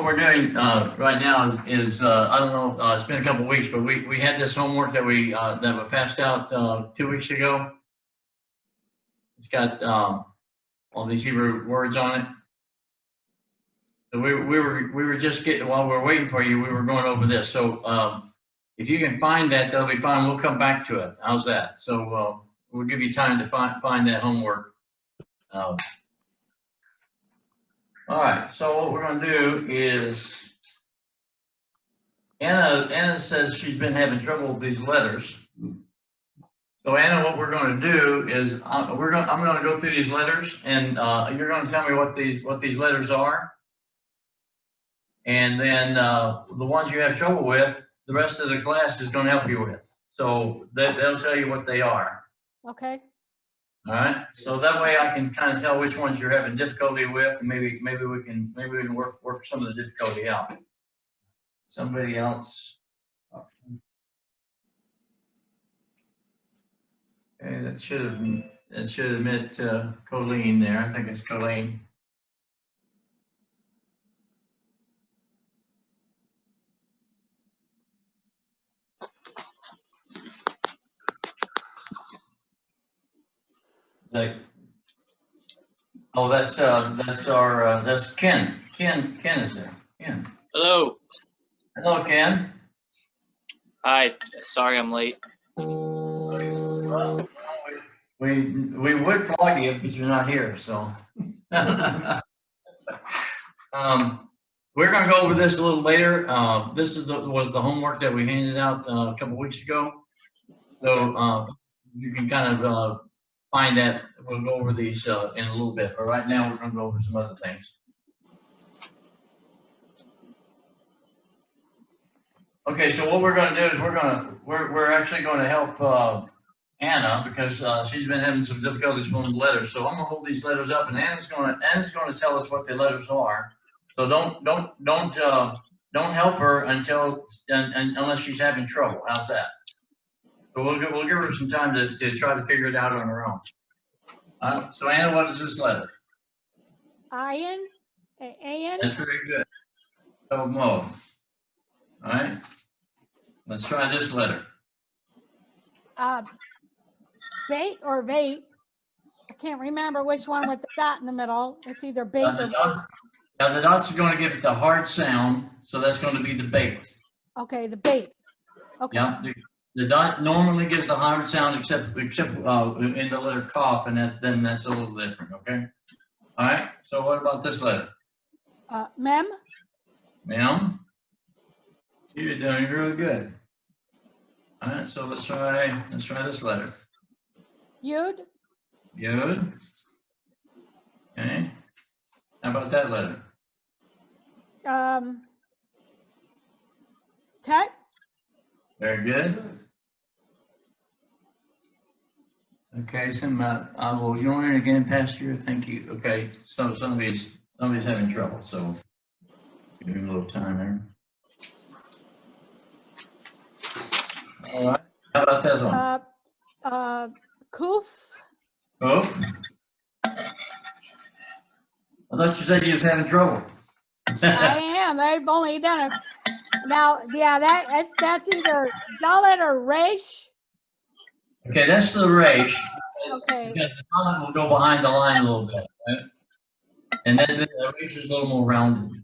we're doing right now is I don't know. It's been a couple of weeks, but we had this homework that we passed out 2 weeks ago. It's got all these Hebrew words on it. So we were just getting, while we're waiting for you, we were going over this. So if you can find that, that'll be fine. We'll come back to it. How's that? So we'll give you time to find that homework. All right. So what we're going to do is Anna says she's been having trouble with these letters. So Anna, what we're going to do is I'm going to go through these letters, and you're going to tell me what these letters are, and then the ones you have trouble with, the rest of the class is going to help you with. So they'll tell you what they are. Okay. All right. So that way I can kind of tell which ones you're having difficulty with, and maybe we can work some of the difficulty out. Somebody else. Okay, that should have meant Colleen there. I think it's Colleen. Like, oh, that's Ken. Ken is there. Ken. Hello. Hello, Ken. Hi. Sorry I'm late. Well, we would plug you, but you're not here, so. We're going to go over this a little later. This was the homework that we handed out a couple weeks ago. So you can kind of find that. We'll go over these in a little bit. But right now, we're going to go over some other things. Okay, so what we're going to do is we're actually going to help Anna, because she's been having some difficulties with the letters. So I'm going to hold these letters up, and Anna's going to tell us what the letters are. So don't help her unless she's having trouble. How's that? So we'll give her some time to try to figure it out on her own. So Anna, what is this letter? An. That's very good. So Mo. All right. Let's try this letter. Bait or bait. I can't remember which one with the dot in the middle. It's either bait or bait. Now the dot's going to give it the hard sound, so that's going to be the bait. Okay, the bait. Okay. Yeah, the dot normally gives the hard sound except in the letter cough, and that's a little different. Okay. All right. So what about this letter? Mem. Mem. You're doing really good. All right. So let's try this letter. Yud. Yud. Okay. How about that letter? Tet. Very good. Okay, I will join again, Pastor. Thank you. Okay, so somebody's having trouble, so give him a little time there. All right. How about this one? Kuf. Oh. I thought you said you was having trouble. I am. I've only done it. Now, yeah, that's either Dalet or Resh. Okay, that's the Resh. Okay. Because the Dalet will go behind the line a little bit, right? And then the Resh is a little more rounded.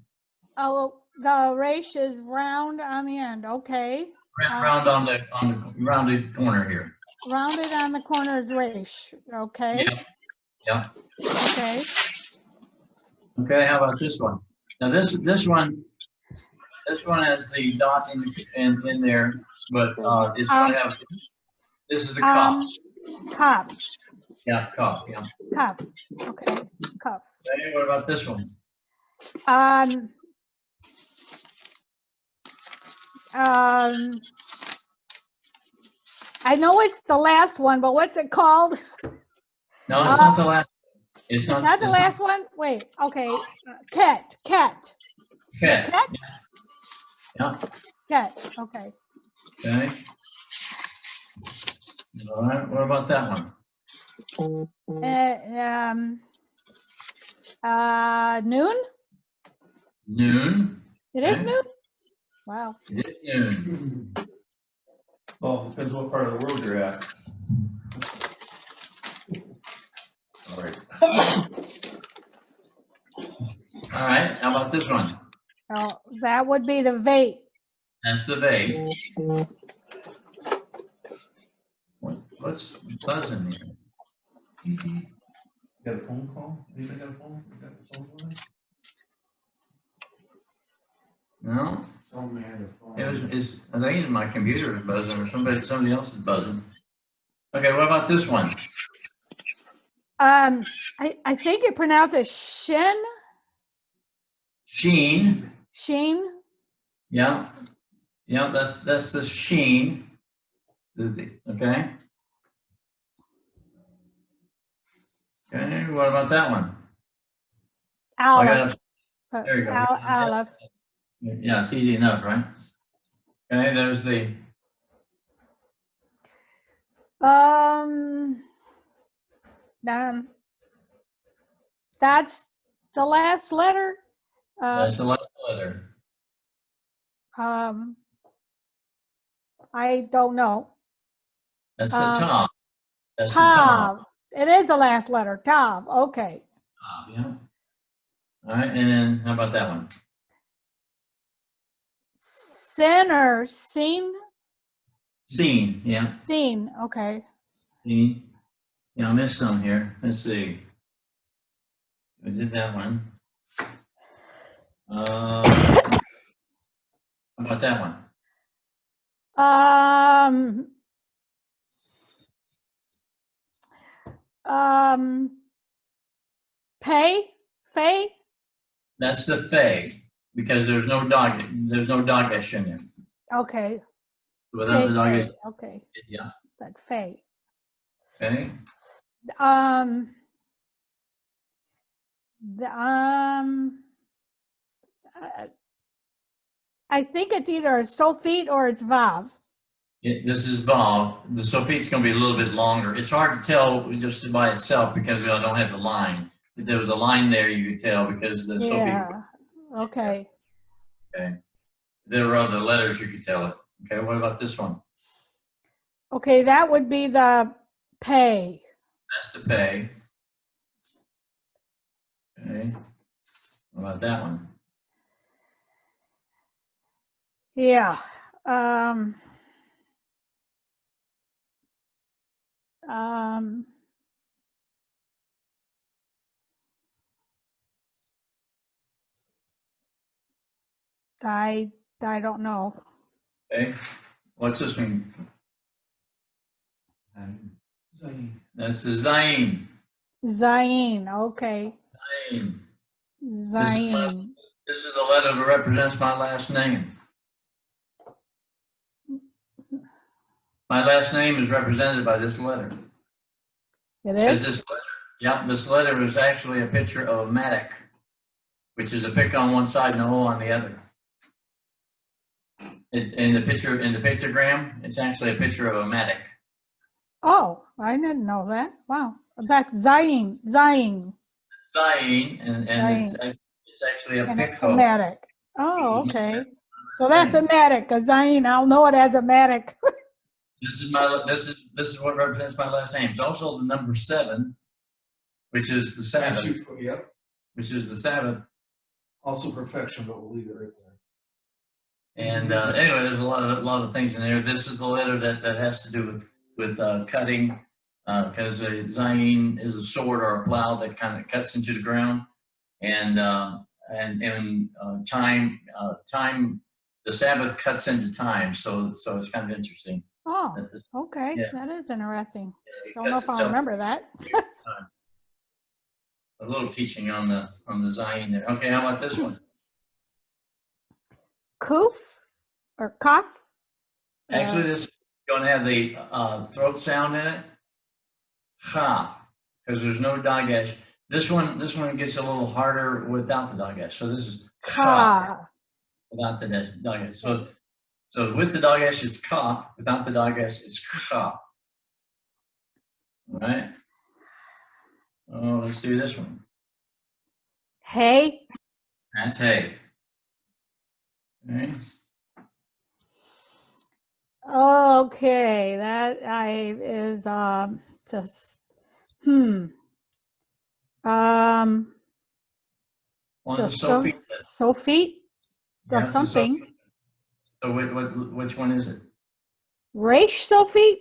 Oh, the Resh is round on the end. Okay. Round on the rounded corner here. Rounded on the corner is Resh. Okay. Yeah. Okay. Okay, how about this one? Now this one has the dot in there, but it's going to have. This is the cup. Cup. Yeah, cup. Yeah. Cup. Okay. Cup. Okay, what about this one? I know it's the last one, but what's it called? No, it's not the last. It's not the last one. Wait. Okay. Cat. Cat. Cat. Yeah. Cat. Okay. Okay. All right. What about that one? Noon. Noon. It is Okay. new? Wow. It is noon. Well, depends what part of the world you're at. All right. All right, how about this one? Oh, that would be the vape. That's the vape. What's buzzing here? You got a phone call? Anybody got a phone? You got a phone for me? No, Somebody had a phone. it was, I think it's my computer is buzzing or somebody else is buzzing. Okay, what about this one? I think it pronounces Shin. Sheen. Sheen. Yeah. Yeah, that's the sheen. Okay. Okay, what about that one? I Aleph. got, there you go. Aleph. Yeah, it's easy enough, right? Okay, there's the, That's the last letter. that's the last letter. I don't know. That's the top. That's the Tav. top. It is the last letter. Tav. Okay. Yeah. All right, and then how about that one? Sin or scene? Scene, yeah, Scene. Okay. scene. Yeah, I missed some here. Let's see. I did that one. How about that one? Pay. That's the fay, because there's no dogish in there. Okay. Without the dogish, Okay. yeah, That's Fay. okay. I think it's either a Sofit or it's Vav. This is Bob. The Sofit's gonna be a little bit longer. It's hard to tell just by itself because I don't have the line. If there was a line there, you could tell because the Sofit. Yeah. Okay. Okay. If there were other letters, you could tell it. Okay, what about this one? Okay, that would be the pay. That's the pay. Okay. What about that one? Yeah. I don't know. Okay. What's this one? Zayn. That's the Zayn. Zayn. Okay. Zayn. Zayn. This is a letter that represents my last name. My last name is represented by this letter. It Is is? this letter? Yeah, this letter is actually a picture of a mattock, which is a pick on one side and a hole on the other. In the pictogram, it's actually a picture of a mattock. Oh, I didn't know that. Wow. That's Zayn. Zayn. Zayn, and it's actually a And pick it's a hole. mattock. Oh, This is my okay. So that's a mattock. A Zayn. I'll know it as a mattock. This is what represents my last name. It's also the number 7, which is the Sabbath. Yep. Which is the Sabbath. Also perfection, but we'll leave it right there. And anyway, there's a lot of things in there. This is the letter that has to do with cutting, because Zayin is a sword or a plow that kind of cuts into the ground, and time, the Sabbath cuts into time. So it's kind of interesting. Oh, That this, okay. yeah. That is interesting. it Don't know cuts if I'll itself remember that. a little teaching on the Zayin there. Okay, how about this one? Kuf or Kaf? Actually, this is going to have the throat sound in it. Ha, because there's no dagesh. This one gets a little harder without the dagesh. So this is ka Ka. without the dagesh. So with the dagesh it's ka. Without the dagesh it's ka. All right. Oh, let's do this one. Hey. That's hey. Okay. Okay, is just One so of the Sophie. Sophie Yeah, of it's a Sophie. something. So which one is it? Raish Sophie?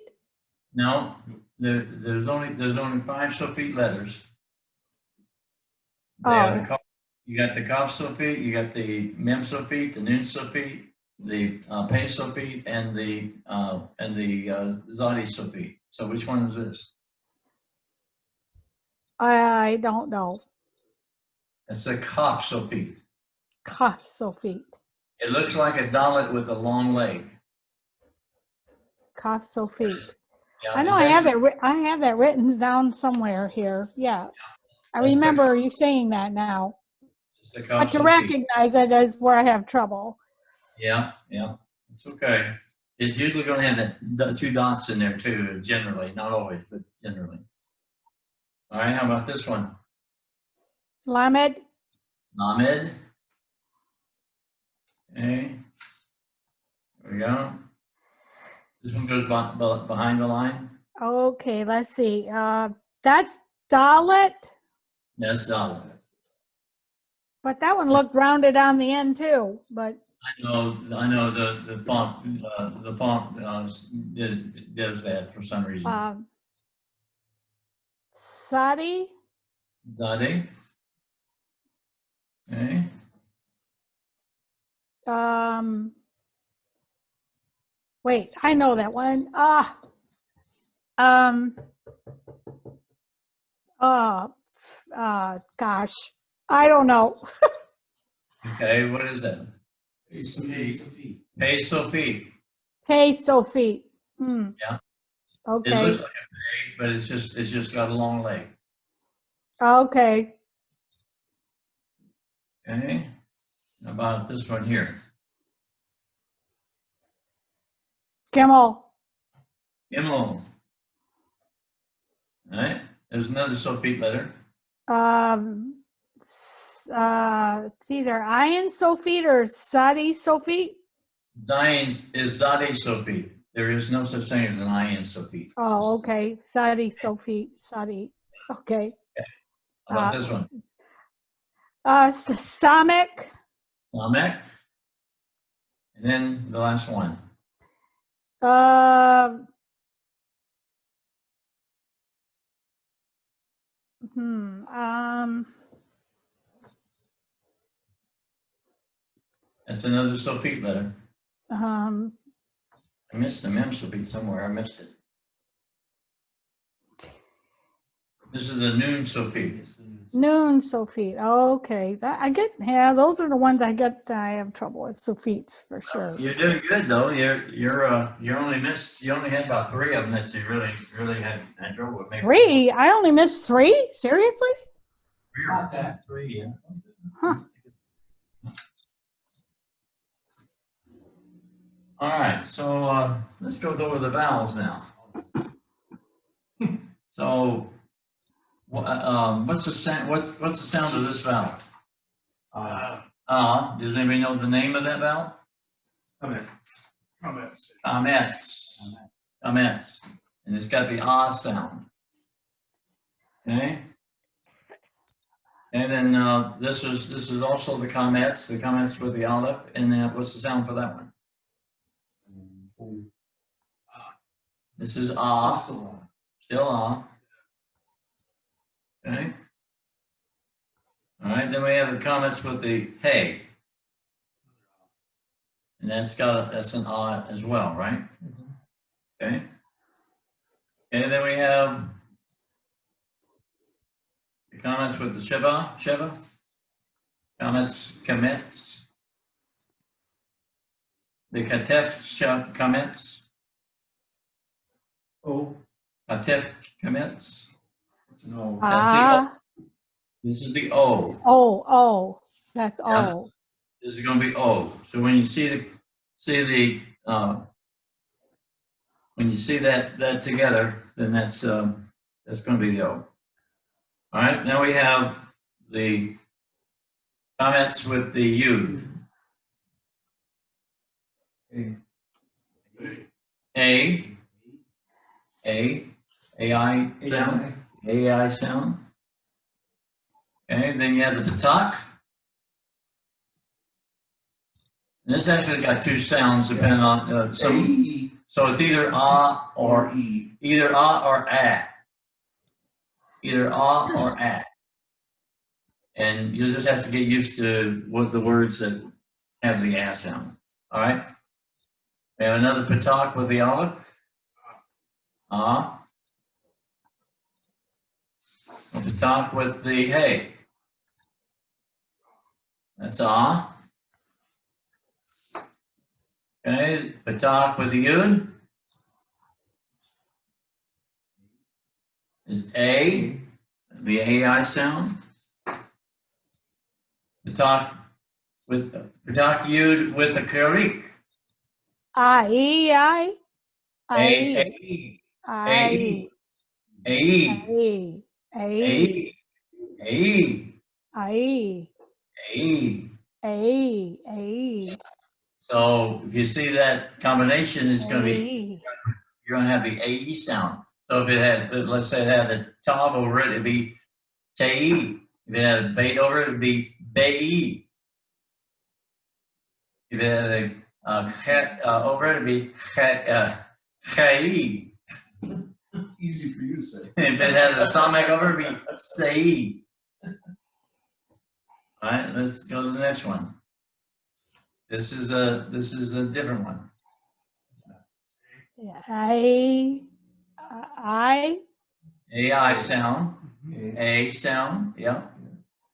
No, there's only 5 sulfite letters. They are Oh. you got the Kaf sulfite, you got the Mem sulfite, the Nun sulfite, the Pe sulfite, and the Zadi sulfite. So which one is this? I don't know. It's a Kaf sulfite. Kaf Sophie. It looks like a Dalit with a long leg. Kaf Sophie. Yeah, I know it's I have actually- it. I have that written down somewhere here. Yeah, I That's the- remember you saying that now. It's the But Kaf to sulfite. recognize it is where I have trouble. Yeah, it's okay. It's usually going to have the 2 dots in there too, generally, not always, but generally. All right, how about this one? Lamed. Lamed. Okay. There we go. This one goes behind the line. Okay, let's see. That's Dalit, That's Dalit. but that one looked rounded on the end too. But I know the font does that for some reason. Sadi. Zade. Okay. Wait, I know that one. Gosh, I don't know. Okay, what is that? Sophie. Hey, Sophie. Hey, Sophie. Yeah. It Okay. looks like a pig, but it's just got a long leg. Okay. Okay. How about this one here? Kimmel. Gimel. All right. There's another sulfite letter. It's either Ayin Sophie or Sadi Sophie. Zion is Zade sulfite. There is no such thing as an ion sulfite. Oh, okay. Sadi Sophie. Sadi. Okay. How about this one? Samek. Lamek. And then the last one. That's another sulfite letter. I missed the mem sulfite somewhere. I missed it. This is a Nun sulfite. Noon sulfite. Okay. Yeah, those are the ones I have trouble with, sulfites for sure. You're doing good though. You only had about 3 of them that you really had trouble with. Maybe 3? I only missed 3? Seriously? 3 or not that. 3, yeah. Huh. All right, so let's go over the vowels now. So, what's the sound? What's the sound of this vowel? Does anybody know the name of that vowel? Comments. Comments. And it's got the ah sound. Okay. And then this is also the comments with the aleph. And what's the sound for that one? This is ah. Still ah. Okay. All right. Then we have the comments with the hey. And that's an ah as well, right? Okay. And then we have the comments with the Sheva. Comments, commits. The Katef comments. Oh, Katef commits. it's an O. This is the O. That's Yeah. O. This is going to be O. So when you see that together, then that's going to be the O. All right. Now we have the comments with the Yud. A. A, AI sound, AI sound. Okay, then you have the batak. And this actually got two sounds depending on, A. so it's either ah or E. either ah or ah. Either ah or ah. And you just have to get used to what the words that have the ah sound. All right. We have another patak with the olive. Ah. A patak with the hey. That's ah. Okay, patak with the yud is a, the AI sound. Patak yud with the karik. I, A, I, A, I, A, I, A, I, A. I. So if you see that combination, it's going to be, A. you're going to have the AE sound. So if it had, let's say it had a tav over it, it'd be tei. If it had a bait over it, it'd be bei. If it had a chet over it, it'd be chai. Easy for you to say. If it had a samek over it, it'd be sei. All right, let's go to the next one. This is a different one. I, AI sound, A. A sound, yeah.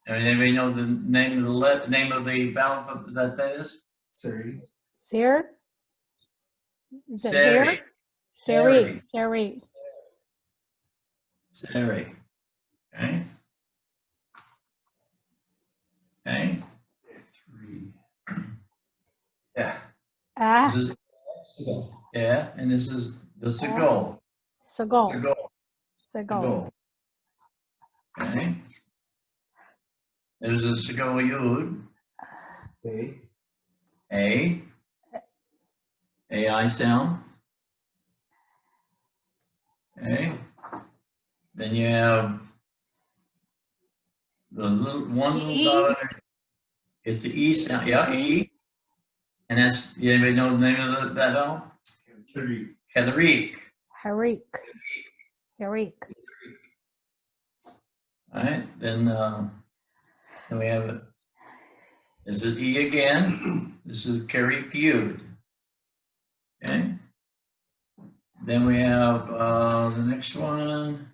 And anybody know the name of the name of the vowel that is? Siri. Sir? Is it Seri. Siri. Siri. Seri. Okay. Okay. 3. Yeah. Ah, This is yeah, and this is a goal. Seagull. A goal. Seagull. Okay. There's a Seagull Yud. A. AI sound. Okay. Then you have the little E. dot under. It's the E sound. Yeah, E. And that's, anybody know the name of that vowel? 3. Kadarik. Harik. Harik. All right. Then we have this is E again. This is Karik Yud. Okay. Then we have the next one.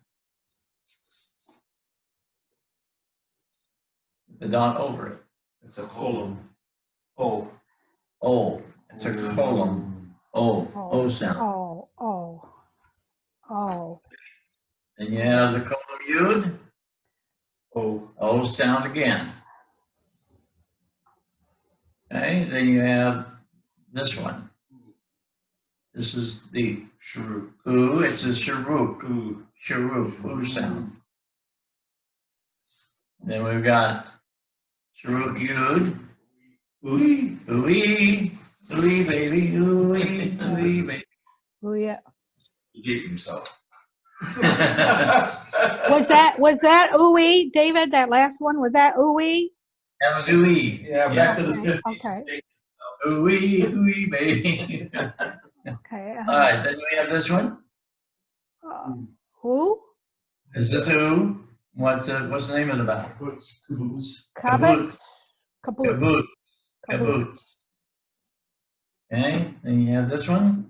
The dot over it. It's a column. O. O. It's a column. O sound. Oh. Then you have the column Yud. O sound again. Okay. Then you have this one. This is the Sharuk. oo. It's a sharuk. Oo. Sharuk. Oo sound. Then we've got sharuk Yud. Ooey. Ooey. Ooey, baby. Ooey. Ooey, baby. Oh, yeah. He gave himself. Was that ooey, David? That last one, was that ooey? That was ooey. Yeah, back to the 50s. Okay. Ooey, ooey, baby. Okay. All right, then we have this one. Who? This is ooh. What's the name of the vowel? Caboose. Caboose. Caboose. Caboose. Okay, then you have this one.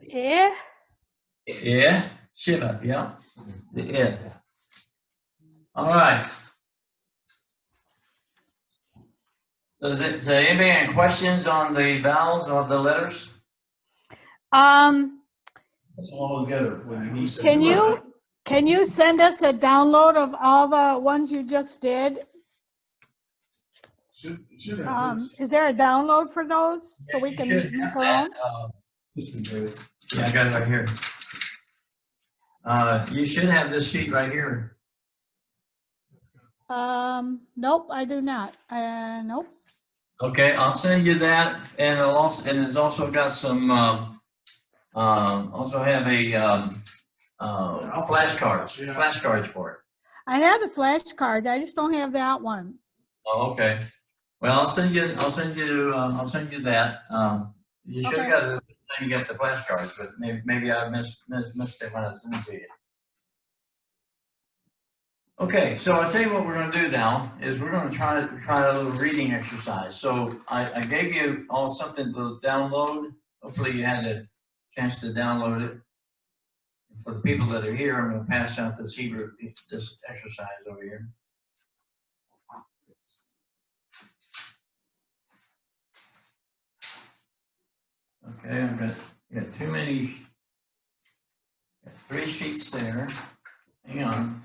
Yeah. Yeah, Shiva, yeah. The it. All right. Does anybody have any questions on the vowels or the letters? It's all together. When you need Can you send us a download of all the ones you just did? Should have this. Is there a download for those so we can You should make have our that, own? Listen to it. yeah, I got it right here. You should have this sheet right here. Nope, I do not. Nope. Okay, I'll send you that, and it's also got some, also have a, flashcards for it. I have the flashcards. I just don't have that one. Oh, okay. Well, I'll send you that. You should have Okay. got it, then you got the flashcards, but maybe I missed it when I sent it to you. Okay, so I'll tell you what we're gonna do now, is we're gonna try a little reading exercise. So I gave you all something to download. Hopefully you had a chance to download it. For the people that are here, I'm gonna pass out this exercise over here. Okay, I've got too many, got 3 sheets there. Hang on.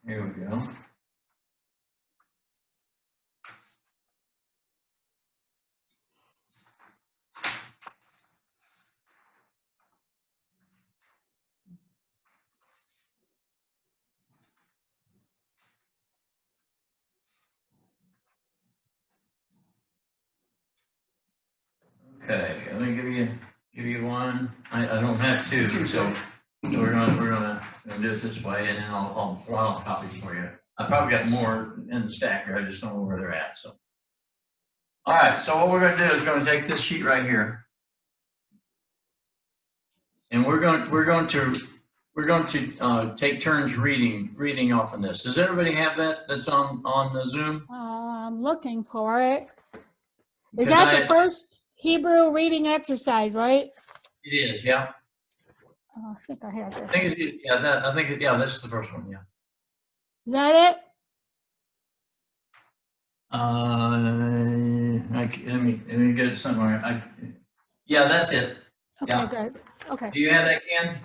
Here we go. Okay, let me give you one. I don't have 2, so we're gonna do it this way, and then I'll draw copies for you. I probably got more in the stack here. I just don't know where they're at. So, all right. So what we're gonna do is we're gonna take this sheet right here, and we're going to take turns reading off of this. Does everybody have that? That's on the Zoom. I'm looking for it. Is Because that the first Hebrew reading exercise, right? It is. Yeah. Oh, I think I have I it. think it's yeah. This is the first one. Yeah. Is that it? Let me get it somewhere. Yeah, that's it. Okay, Yeah. good. Okay. Do you have that, Ken?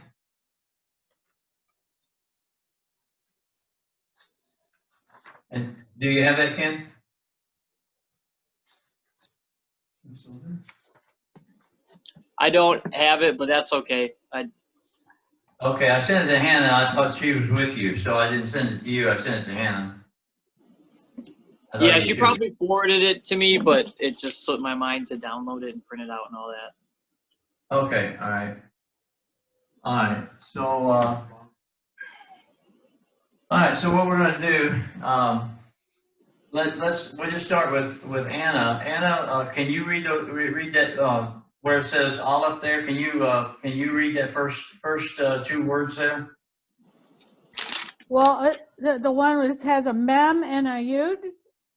And do you have that, Ken? It's over there. I don't have it, but that's okay. Okay, I sent it to Hannah. I thought she was with you, so I didn't send it to you. I sent it to Hannah. I thought Yeah, you she should- probably forwarded it to me, but it just slipped my mind to download it and print it out and all that. Okay, all right. All right, so, what we're gonna do, we'll just start with Anna. Anna, can you read that, where it says all up there? Can you read that first 2 words there? Well, the one that has a mem and a yud.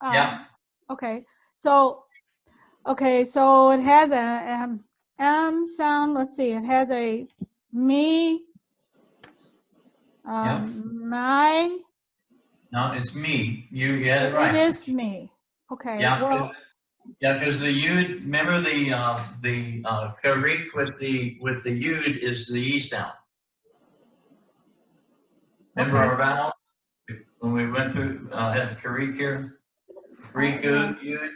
Yeah. Okay. So it has a m sound. Let's see. It has a me. Yeah. My. No, it's me. You get it right. It is me. Okay. Yeah, Well, because the yud, remember the karik with the yud is the e sound. Remember Okay. our vowel when we went through had the karik here, karik yud.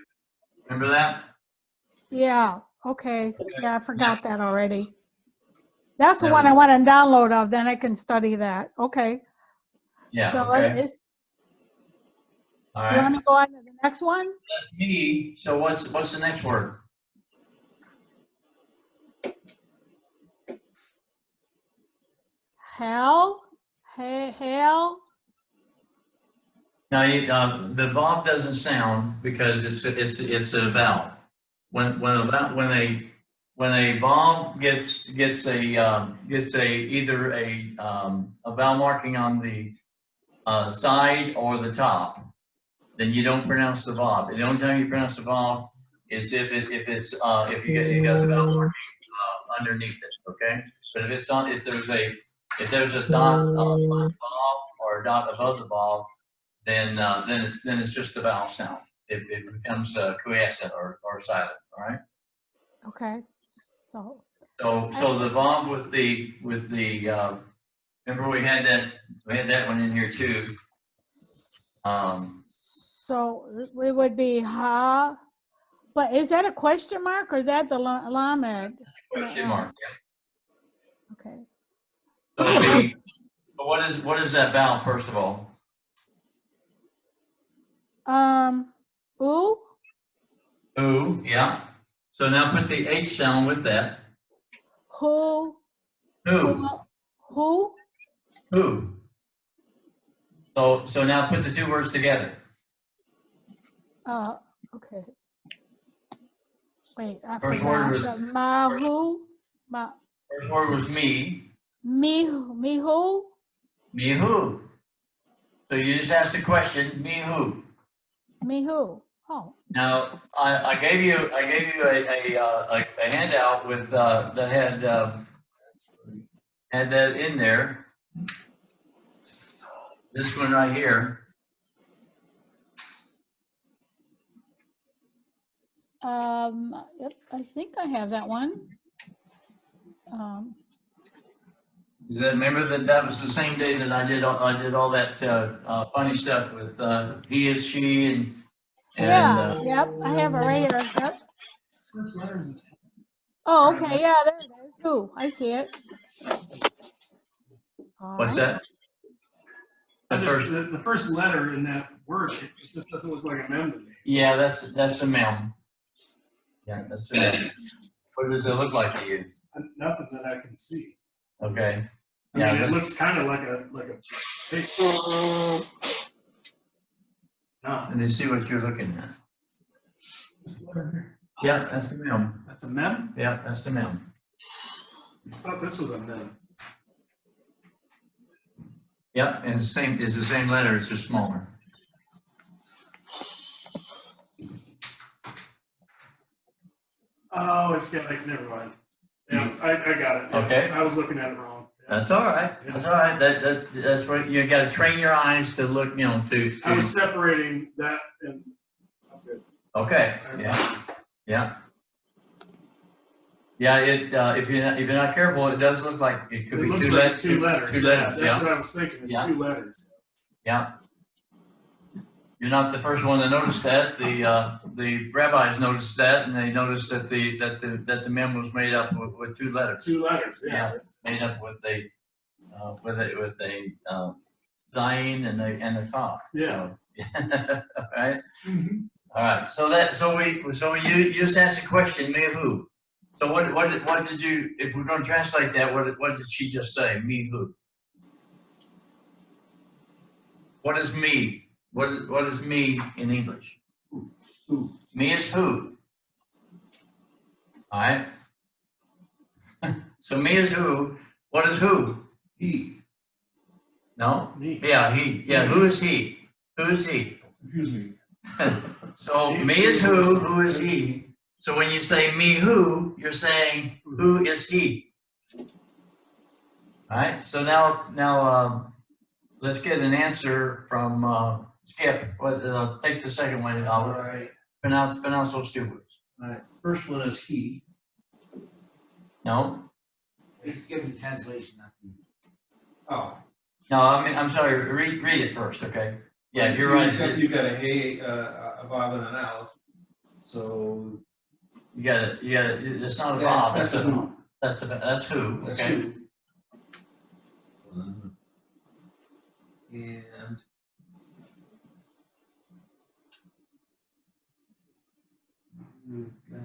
Remember that? yeah. Okay. Yeah, I forgot that already. That's the That one was- I want to download of. Then I can study that. Okay. Yeah. So Okay. All you want right. me to go on to the next one? That's me. So what's the next word? Hell. Hail. Now the vav doesn't sound because it's a vowel. When a vav gets either a vowel marking on the side or the top, then you don't pronounce the vav. The only time you pronounce the vav is if you got the vowel marking underneath it. Okay, but if there's a dot on the vav or a dot above the vav, then it's just the vowel sound. It becomes quiescent or silent. All right. Okay. So So the vav with the remember we had that one in here too. so it would be ha, but is that a question mark or is that the lamed? Question mark. Okay. So it'd be But what is that vowel, first of all? Ooh, Ooh, yeah. So now put the H sound with that. who, Who, who, who. So now put the two words together. okay. Wait, I First forgot. word was- Ma who, ma, First word was me, me who, me who. So you just asked the question, me who. me who. Oh, Now, I gave you a handout with, that had that in there. This one right here. yep, I think I have that one. Does that, remember that was the same day that I did all that, funny stuff with, he is, she, and, Yeah, yep, I have it right here. Yep. First letter is. Oh, okay, yeah, there it is. Who, I see it. what's that? The first, The first letter in that word, it just doesn't look like a mem to me. yeah, that's the mem. Yeah, that's the mem. What does it look like to you? Nothing that I can see. Okay. I Yeah, mean, it that's- looks kind of like a, hey. No, Let me see what you're looking at. this letter here. Yeah, that's the mem. That's a mem? Yeah, that's the mem. I thought this was a mem. Yep, and it's the same letter, it's just smaller. Oh, it's got like, never mind. Yeah, I got it. Yeah, Okay. I was looking at it wrong. Yeah. That's all right. That's all right. That's what you got to train your eyes to look, I was separating that and. Okay. Yeah. Yeah. Yeah. If you're not careful, it does look like it could It be looks two like letters. two letters. Two Yeah, letters. that's Yeah. what I was thinking. It's Yeah. 2 letters. Yeah. You're not the first one to notice that. The rabbis noticed that, and they noticed that the mem was made up with 2 letters. 2 letters. Yeah. Yeah. Made up with a zayin and a kaf. Yeah. So, all right. Mhm. All right. So you just asked a question, me who? So what did you? If we're going to translate that, what did she just say? Me who? What is me? What is me in English? Who? Me is who? All right. So me is who? What is who? He. No? Me. Yeah, he. Yeah, who is he? Who is he? Confuse me. So Me is me he, is who is who is he? So when you say me who, you're saying who is he? All right. So now let's get an answer from Skip. Take the second one. All I'll right. pronounce those 2 words. All right. First one is he. No. It's giving translation, not the. Oh. No, I'm sorry. Read it first, okay? Yeah, you're right. You've got a hey, a Bob, and an Al. So You got it. It's not a that's, Bob. that's a who. That's who. That's Okay. who. And we've got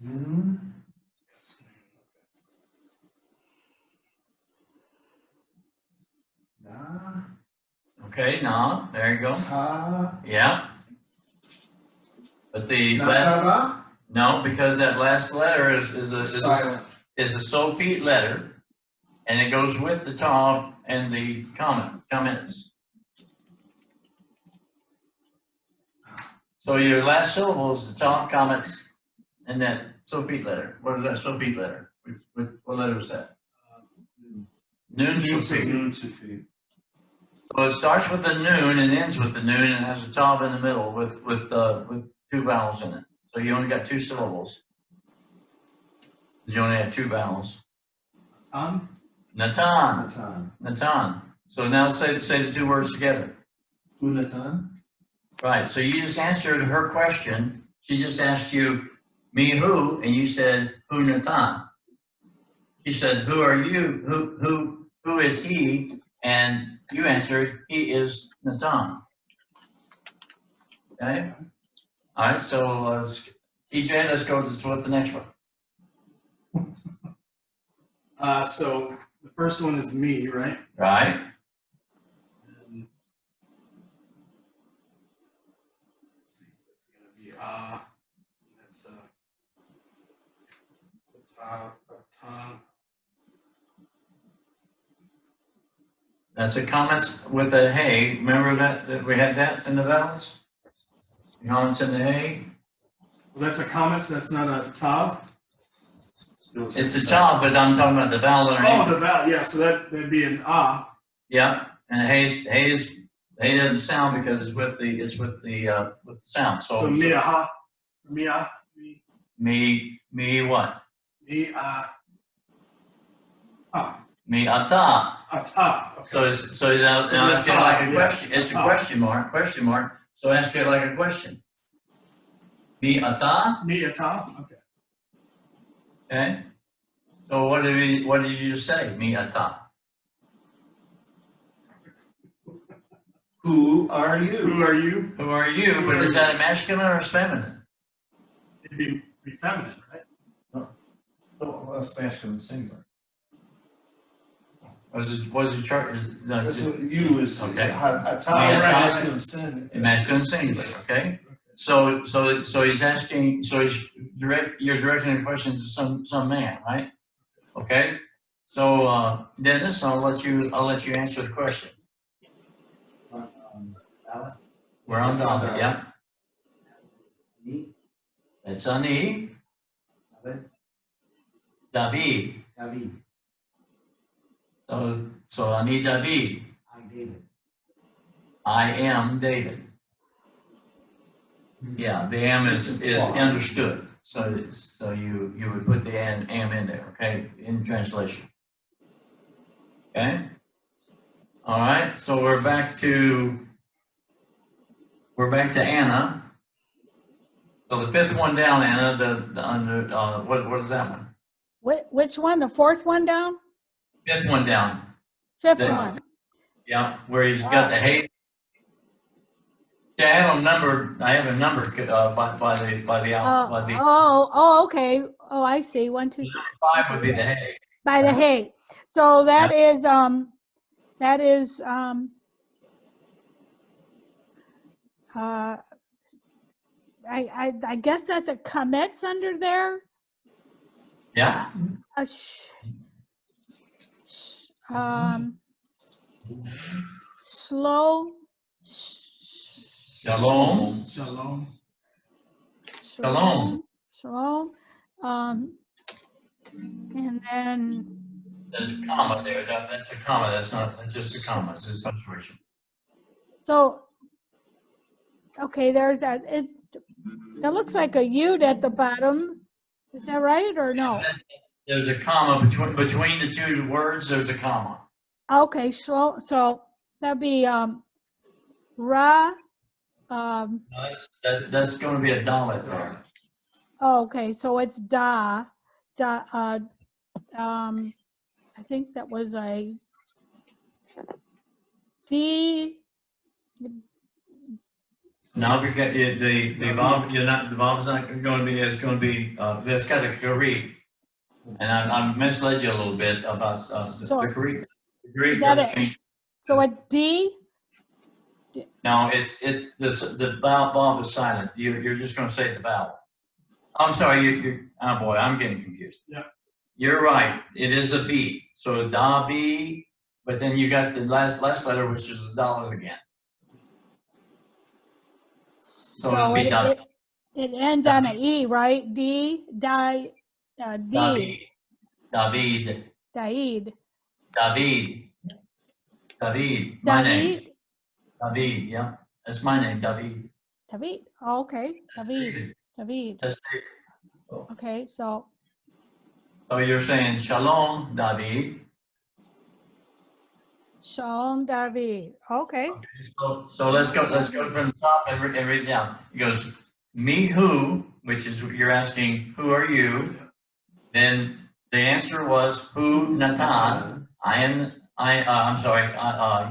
noon. Na. Okay. Nah. There you go. Ta. Yeah. But the last Natara. no, because that last letter is a Silent. Sophie letter, and it goes with the top and the comments. So your last syllable is the top comments and that Sophie letter. What is that Sophie letter? What letter was that? Noon Sophie. Noon Sufi. So it starts with the noon and ends with the noon and has a top in the middle with 2 vowels in it. So you only got 2 syllables. You only have 2 vowels. On. Natan. Natan. Natan. So now say the 2 words together. Unatan. Right. So you just answered her question. She just asked you, me who, and you said who Natan. She said, who are you? Who is he? And you answered, he is Natan. Okay? All right, so TJ, let's go with the next one. So the first one is me, right? Right? And let's see, it's gonna be that's Tom. That's a comments with a hey. Remember that we had that in the vowels? Comments in the hey. Well, that's a comments. That's not a tav. It's a job, but I'm talking about the vowel Oh, underneath. the vowel. Yeah, so that'd be an ah. Yeah, and hey doesn't sound because it's with the sound. So mia, Me what? me Me ata. ata. Okay. So now ask it like a question. It's a Ata. question mark. So ask it like a question. Me ata. Me ata. Okay. Okay. So what did you just say? Me ata. Who are Who you? are you? Who are you? But is that a masculine or a feminine? It'd be feminine, right? Oh, that's masculine singular. Was it chart? No, That's it's what you is. Okay. A Yeah, masculine singular. masculine singular. Okay. So he's asking. So you're directing a question to some man, right? Okay. So Dennis, I'll let you answer the question. Alan? We're on Donna. Yeah. Me? It's Ani. Alan? David. David? So Ani David. I, David. I am David. Yeah, the am is understood. So you would put the am in there, okay, in translation. Okay. All right. So we're back to Anna. So the fifth one down, Anna. The under what is that one? Which one? The fourth one down? Fifth one down. Fifth The- one? Yeah, where he's got the hate. Yeah, I have a number by the Okay. Oh, I see. 1, 2, 3. 5 would be the hay. By the hay. So that is I guess that's a comments under there. Yeah. A slow. Shalom. Shalom. Shalom. Shalom. And then There's a comma there. That's a comma. That's not just a comma. It's a punctuation. so okay, there's that. That looks like a yud at the bottom. Is that right or no? There's a comma between the two words. There's a comma. Okay, so that'd be ra. That's going to be a dalet there. Okay, so it's da. I think that was a D. Now we get the vav. The vav's not going to be. It's going to be. That's got a Greek. And I misled you a little bit about the Greek. The Greek Is that does it? change. So a D. No, it's the vowel is silent. You're just going to say the vowel. I'm sorry. Oh boy, I'm getting confused. Yeah. You're right. It is a B. So da B, but then you got the last letter, which is the dollar again. So it's be da. it ends on an E, right? D. D. David. David. Daid. David. David. My name. David. David. Yeah, that's my name. David. David. Oh, okay. That's David. David. David. That's David. Okay, so So you're saying shalom, David. Shalom David. Okay. So let's go from the top and read it down. It goes, me who, which is you're asking, who are you? Then The answer was who Natan.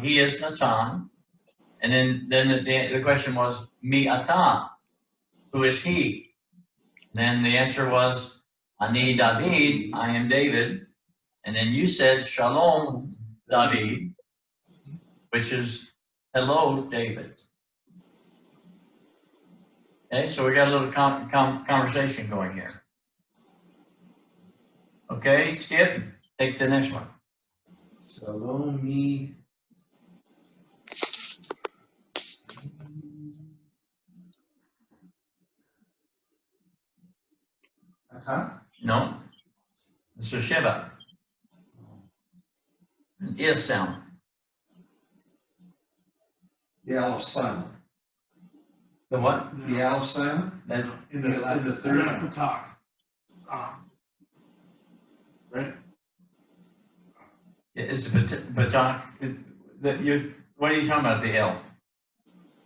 He is Natan. And then the question was mi ata, who is he? Then the answer was ani David, I am David. And then you said shalom David, which is hello David. Okay, so we got a little conversation going here. Okay, Skip, take the next one. Shalom me. Ata? No, it's a Shiva. An is sound. The Aleph silent. The what? The Aleph silent? That, In the third. Patak. Right? it's a batak. What are you talking about, the L?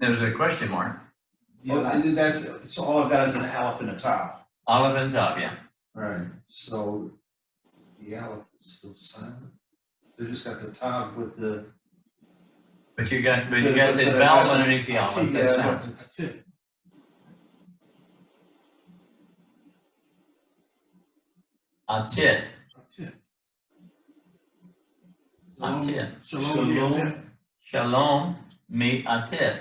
There's a question mark. So all I've got is an Aleph and a Tav. Olive and top, yeah. Right. So the Aleph is still silent. They just got the Tav with the. But you got the vowel underneath the olive, that Yeah, sound. That's it. Atit, That's it. atit. Shalom. Shalom. Shalom, mi atit.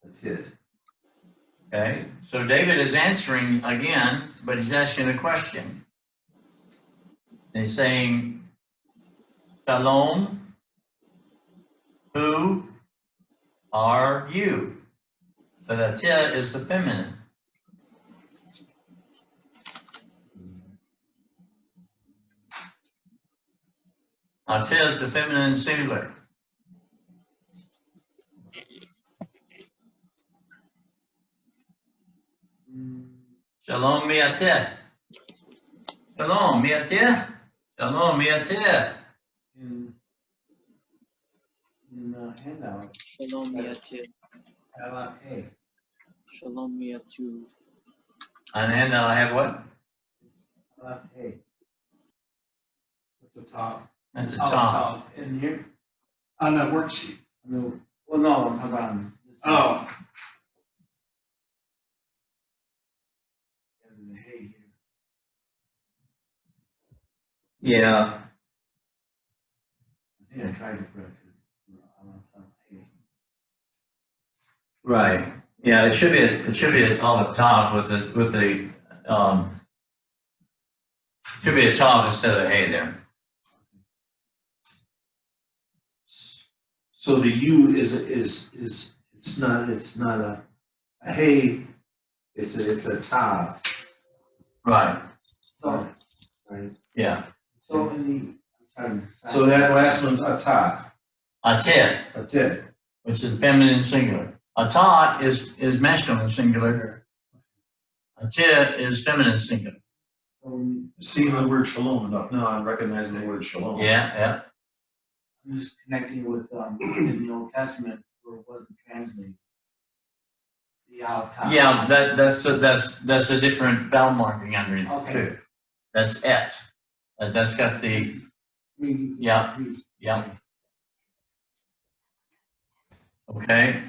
That's it. Okay, so David is answering again, but he's asking a question. And he's saying, Shalom, who are you? But atit is the feminine. Atit is the feminine singular. Shalom mi'ateh. Shalom mi'ateh. Shalom mi'ateh. In the handout, Shalom Yatir. Aleph A. Shalom Yatu. And then I have what? Aleph A. That's the top. That's a Oh, tom. so in here? On the worksheet. No. Well, no, I'm talking about. Oh. And the hay here. Yeah. I think I tried to correct it. Aleph A. Right. Yeah, it should be on the top with the should be a top instead of hay there. So the U is it's not a hay, it's a Tav. Right. Oh. Right. Yeah. So so that last one's a Tav. Atit, That's it. which is feminine singular. Atat is masculine singular. Atit is feminine singular. Seeing the word shalom enough now, I'm recognizing the word shalom. Yeah. I'm just connecting with, in the Old Testament where it wasn't translated. The Aleph Tav. Yeah, that's a different vowel marking underneath Okay. too. That's et. That's got the, yeah. Okay.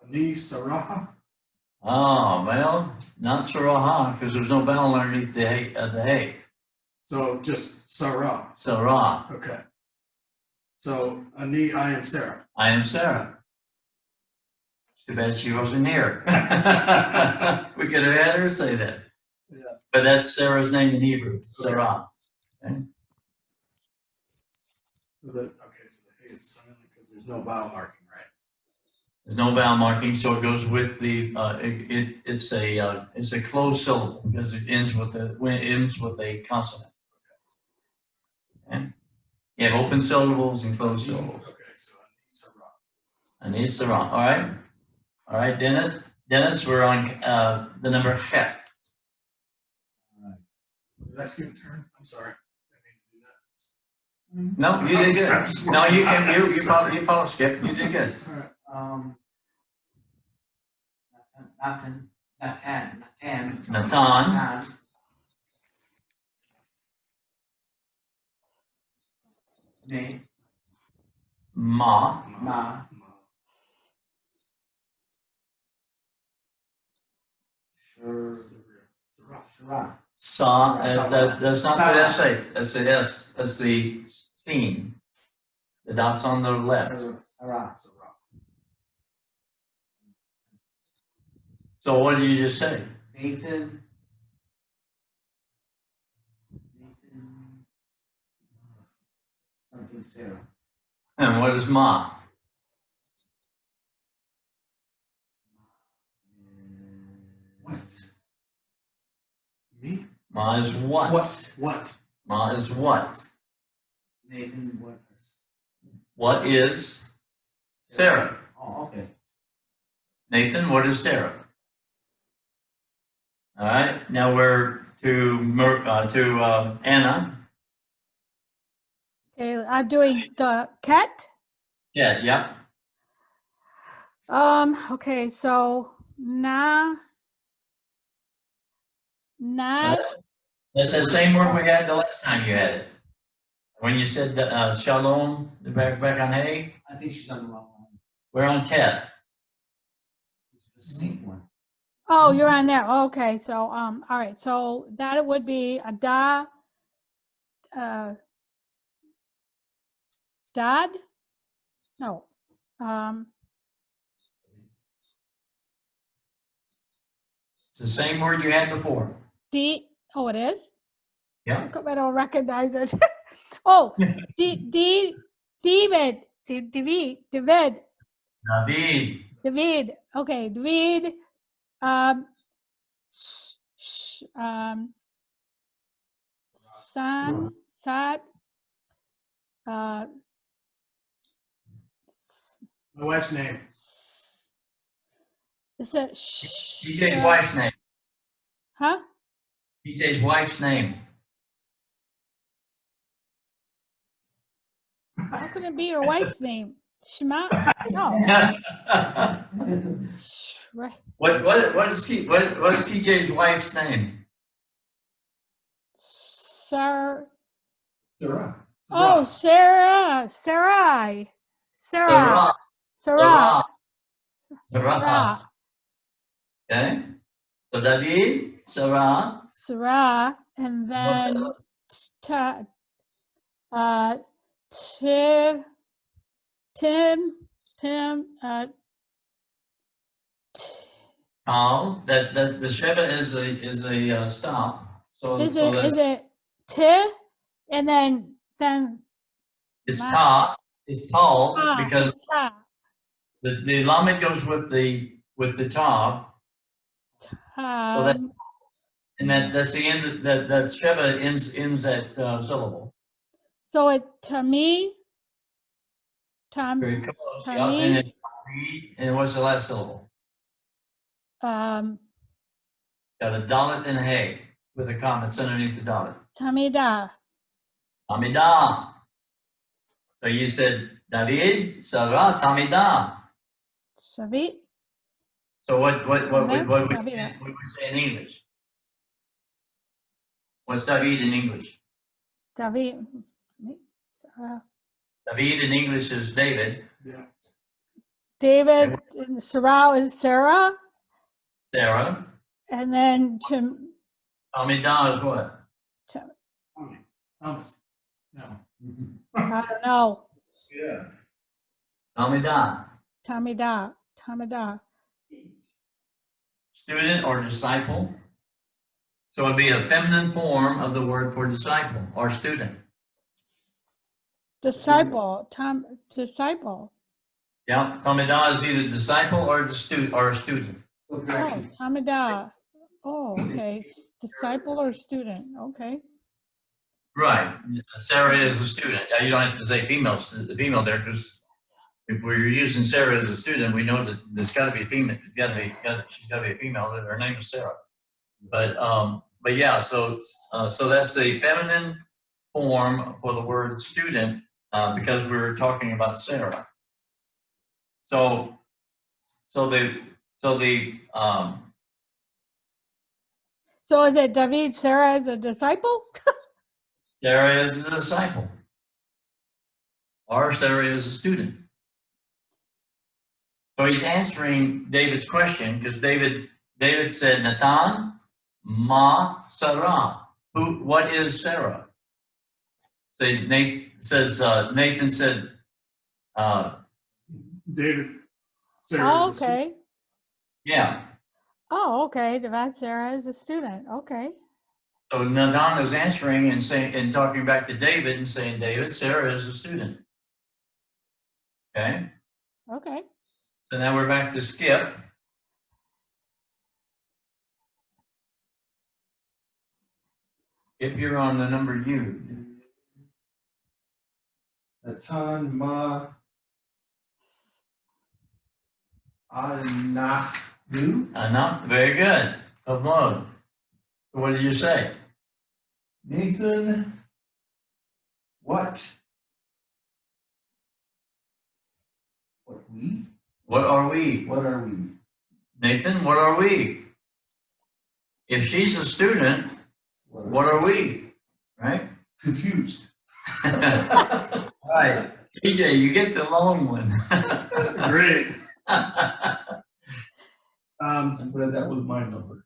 Ani Sarah. Oh, well, not Saraha, because there's no vowel underneath the hay. So just Sarah. Sarah. Okay. So Ani, I am Sarah. I am Sarah. It's too bad she wasn't here. We could have had her say that. Yeah. But that's Sarah's name in Hebrew, Sarah. Okay. So the hay is silent because there's no vowel marking, right? There's no vowel marking, so it goes with the, it's a closed syllable because it ends with a consonant. Okay. You have open syllables and closed syllables. Okay, so Ani Sarah. Ani Sarah, all right, Dennis. Dennis, we're on the number chet. Did I skip a turn? I'm sorry. I didn't do that. No, you did good. No, you follow Skip. You did good. All right. Natan, Natan. Natan. Ne, Ma. Ma, Shur, Shara. Sa. That's not the S. That's the S. That's the scene. The dots on the left. Sarah. So what did you just say? Nathan. Something Sarah. And what is Ma? What? Me? Ma is what? What? Ma is what? Nathan, what? What is Sarah? Oh, okay. Nathan, what is Sarah? All right, now we're to Anna. Okay, I'm doing the cat. Yeah, yep. Okay, so na. That's the same word we had the last time you had it. When you said shalom, back on hay, I think she's on the wrong one. we're on Tet. It's the snake one. Oh, you're on there. Okay, so all right, so that would be a dad. No. It's the same word you had before. Oh, it is? Yeah. How come I don't recognize it? Oh, David. David. Okay, David. Son, Sad. My wife's name. Is it? TJ's wife's name. Huh? TJ's wife's name. How could it be your wife's name? Shema? No. What's TJ's wife's name? Sir. Sarah. Oh, Sarah. Sarai. Sarah. Sarah. Sarah. Okay. So David, Sarah. Sarah. And then Tim, Tom. That the Sheva is a stop. So is that's it T? And then it's Ta. It's tall Ta, because Ta. the lamed goes with the tav. And that's the end. That Sheva ends that syllable. So it Tami. Very close. Yeah. Tami. And what's the last syllable? Got a dalet and a hay with a comma. It's underneath the dalet. Tamida. Tamida. So you said David, Sarah, Tamida. Savit. So what would we Tamida. say in English? What's David in English? David. David in English is David. Yeah. David. Sarah is Sarah. Sarah. And then Tamida is what? Thomas. No. I don't know. Yeah. Tamida. Tamida. Student or disciple. So it'd be a feminine form of the word for disciple or student. Disciple. Disciple. Yeah, Tamida is either disciple or a student. So if you're Oh, actually, Tamida. Oh, okay. Disciple or student. Okay. Right. Sarah is a student. You don't have to say the female there, because if we're using Sarah as a student, we know that there's got to be a female. She's got to be a female. Her name is Sarah. But yeah. So that's the feminine form for the word student, because we were talking about Sarah. So So the, So is it David Sarah as a disciple? Sarah is a disciple. Or Sarah is a student. So he's answering David's question because David said, Natan, ma Sarah. What is Sarah? So Nathan said, David. Oh, okay. yeah. Oh, okay. David Sarah is a student. Okay. So Natan is answering and saying, and talking back to David and saying, David, Sarah is a student. Okay. Okay. So now we're back to Skip. If you're on the number U. Natan ma anachnu. Enough. Very good. Upload. So what did you say? Nathan, what? What we? What are we? What are we? Nathan, what are we? If she's a student, what are we? Right? Confused. Right. TJ, you get the long one. Great. I'm glad that was my number.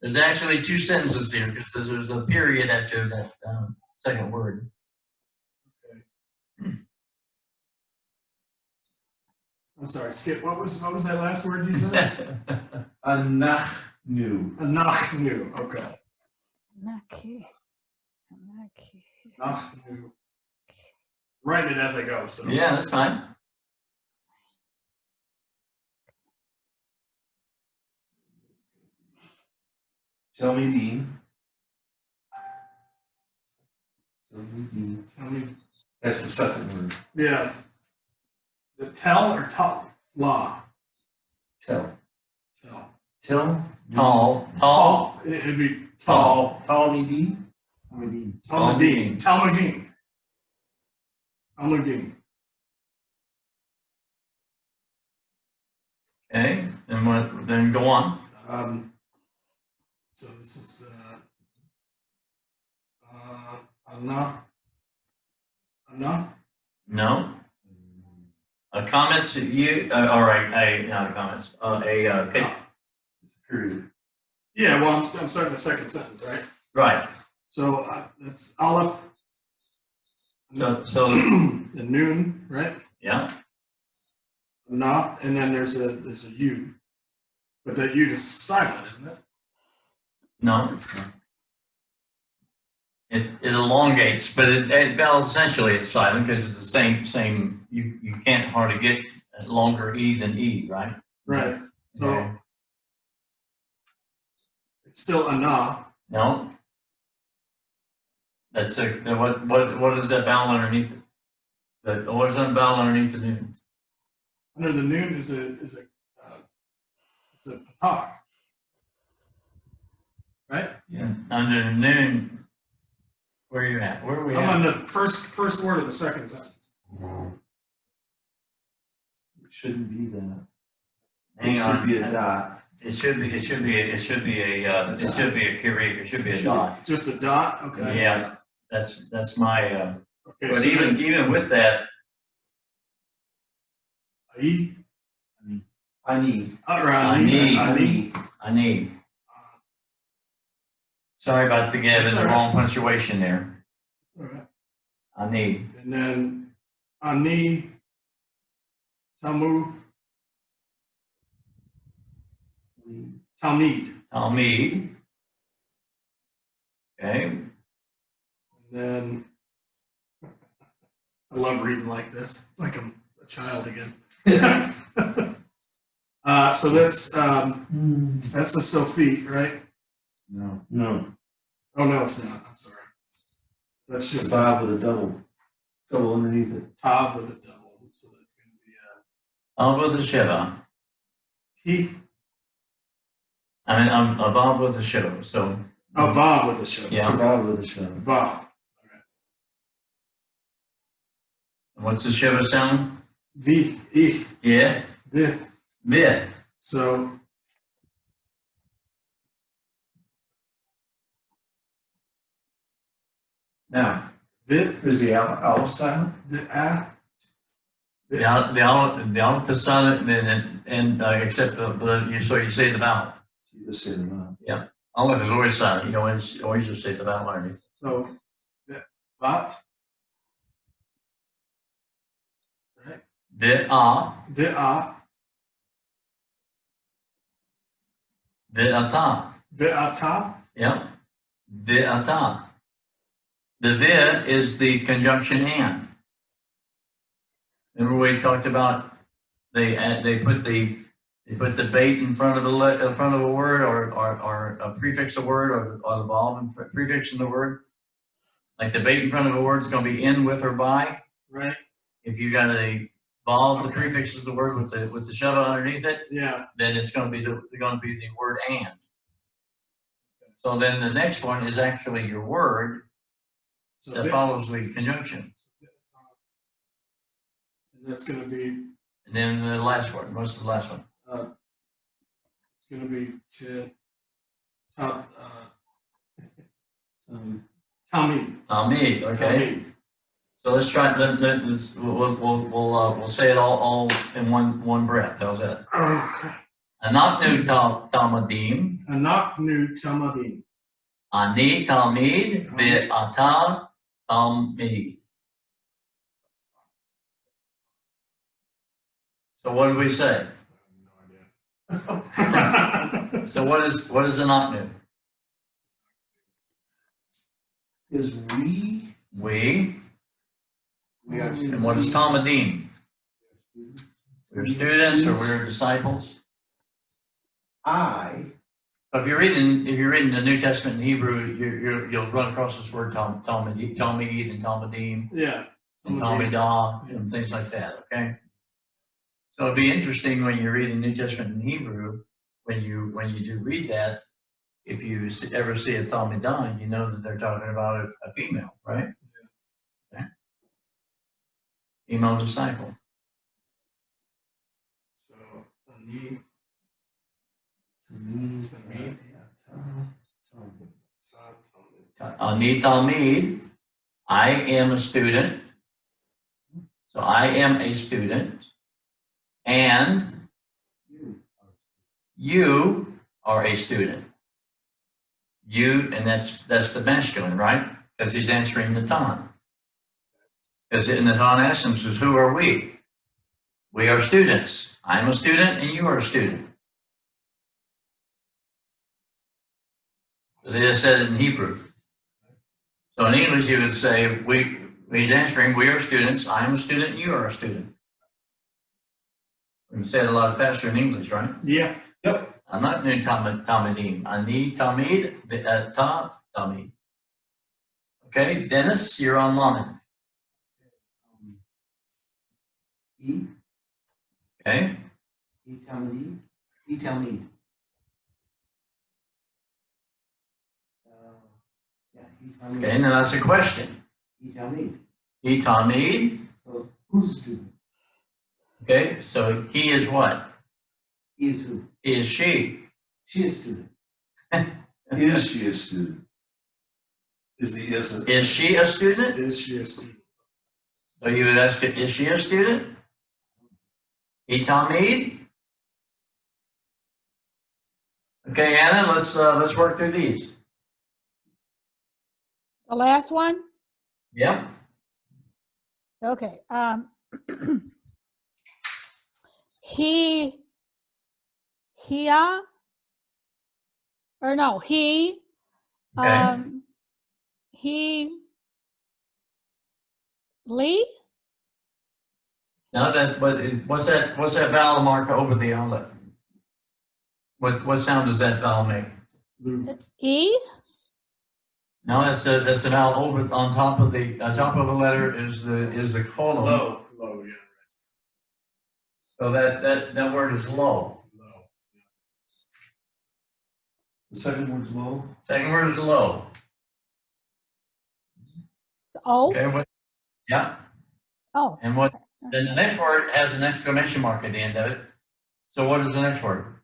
There's actually two sentences here because there's a period after that second word. I'm sorry, Skip, what was that last word you said? Anachnu. Anachnu, okay. Naki. Naki. Anachnu. Writing it as I go, so. Yeah, that's fine. Tell me Dean. Tell me Dean. I mean, That's the second word. yeah. Is it tell or tell? Law. Tell. Tell. Tell. Tall. It'd be tall. Tell me Dean. Tell me Dean. Talmudine. Talmudine. Talmudine. Okay, then what? Then go on. So this is Anna. No. Comments. You. All right. Not comments. Okay. It's a period. Yeah, well, I'm starting the second sentence, right? Right. So that's Aleph. So The noon, right? yeah. Na, and then there's a U, but that U is silent, isn't it? No. It elongates, but well, essentially it's silent because it's the same. You can't hardly get a longer E than E, right? Right. So Okay. it's still a na. No. That's what is that vowel underneath it? What is that vowel underneath the noon? Under the noon is a patak. Right? Yeah. Under the noon, where are you at? Where are we I'm at? on the first word of the second sentence. It shouldn't be that. Hang It on. should be a dot. It should be a Keurig. It should be a dot. Just a dot. Okay. Yeah, that's my. Okay. But So even with that, I Ani. I need. Sorry about the That's the all right. wrong punctuation there. All right. I need. And then ani tamu talmid. Talmid. Okay. And then I love reading like this. It's like I'm a child again. So that's a Sophie, right? No. No. Oh no, it's not. I'm sorry. That's Just just a Bob with a double underneath it. Tav with a double. So that's going to be Bob with the Shiva. he. I'm a Bob with the Shiva. So Oh, Vav with a show. Yeah. It's a Bob with a show. Vav. what's the Shiva sound? V E Yeah. Vith. Vid. So Now, Vith, is the Aleph silent? the A. The Aleph is silent and except so you say the vowel. You just say the mouth. Aleph is always silent. You always just say the vowel underneath. So Vat. Right. The V'a. ata. V'ata. Yeah. The ata. The the is the conjunction and. Remember we talked about they put the bait in front of a word or a prefix a word or the vowel and prefix in the word. Like the bait in front of a word is going to be in, with, or by. Right. If you got a vowel, the Okay. prefix is the word with the shove underneath it, Yeah. then it's going to be the word and. So then the next one is actually your word So that Vith, follows the conjunction. and that's going to be And then the last word, most of the last one. it's going to be top. Talmud. Talmud, okay. Talmud. So let's try, we'll say it all in one breath. How's that? Okay. Anaknu Talmudim, Anak nu Talmudim. Ani Talmid, Ata Talmid. So what did we say? So what is Anaknu? Is we We, are. and what is Talmudim? We're students or we're disciples. I, If you're reading the New Testament in Hebrew, you'll run across this word Talmud and Talmudim Yeah. and Talmudah and things like that. Okay, so it'd be interesting when you're reading New Testament in Hebrew, when you do read that, if you ever see a Talmudah, you know that they're talking about a female, right? Okay. Female disciple. So Ani me, Talmud. Ani Talmid, I am a student. So I am a student, and you are a student. You, and that's the masculine, right? Because he's answering the Tan. Because in the Tan asks him, says, who are we? We are students. I'm a student and you are a student. They just said it in Hebrew. So in English, he would say, he's answering, we are students, I'm a student, you are a student. We can say it a lot faster in English, right? Yeah. I'm not new Talmudim. Ani Talmid, Ta Talmid. Okay, Dennis, you're on line. E, Okay, E Talmud, E Talmud. Yeah, E Talmud. okay, now that's a question. E Talmud. He Talmid. So who's the student? Okay, so he is what? He is who? He is she. She is student. is she a student? Is the is a, Is she a student? Is she a student? So you would ask, is she a student? He Talmid. Okay, Anna, let's work through these. The last one? Yep. Okay, he, or no, he, Okay. he, Lee? Now that's what's that vowel mark over the Aleph? What sound does that vowel make? Luke. E? No, that's the vowel over on top of the letter is the colon. Low. Low. Yeah. So that word is low. Low. the second word's low? Second word is low. O? Okay. Yeah. Oh, And then the next word has an exclamation mark at the end of it. So what is the next word?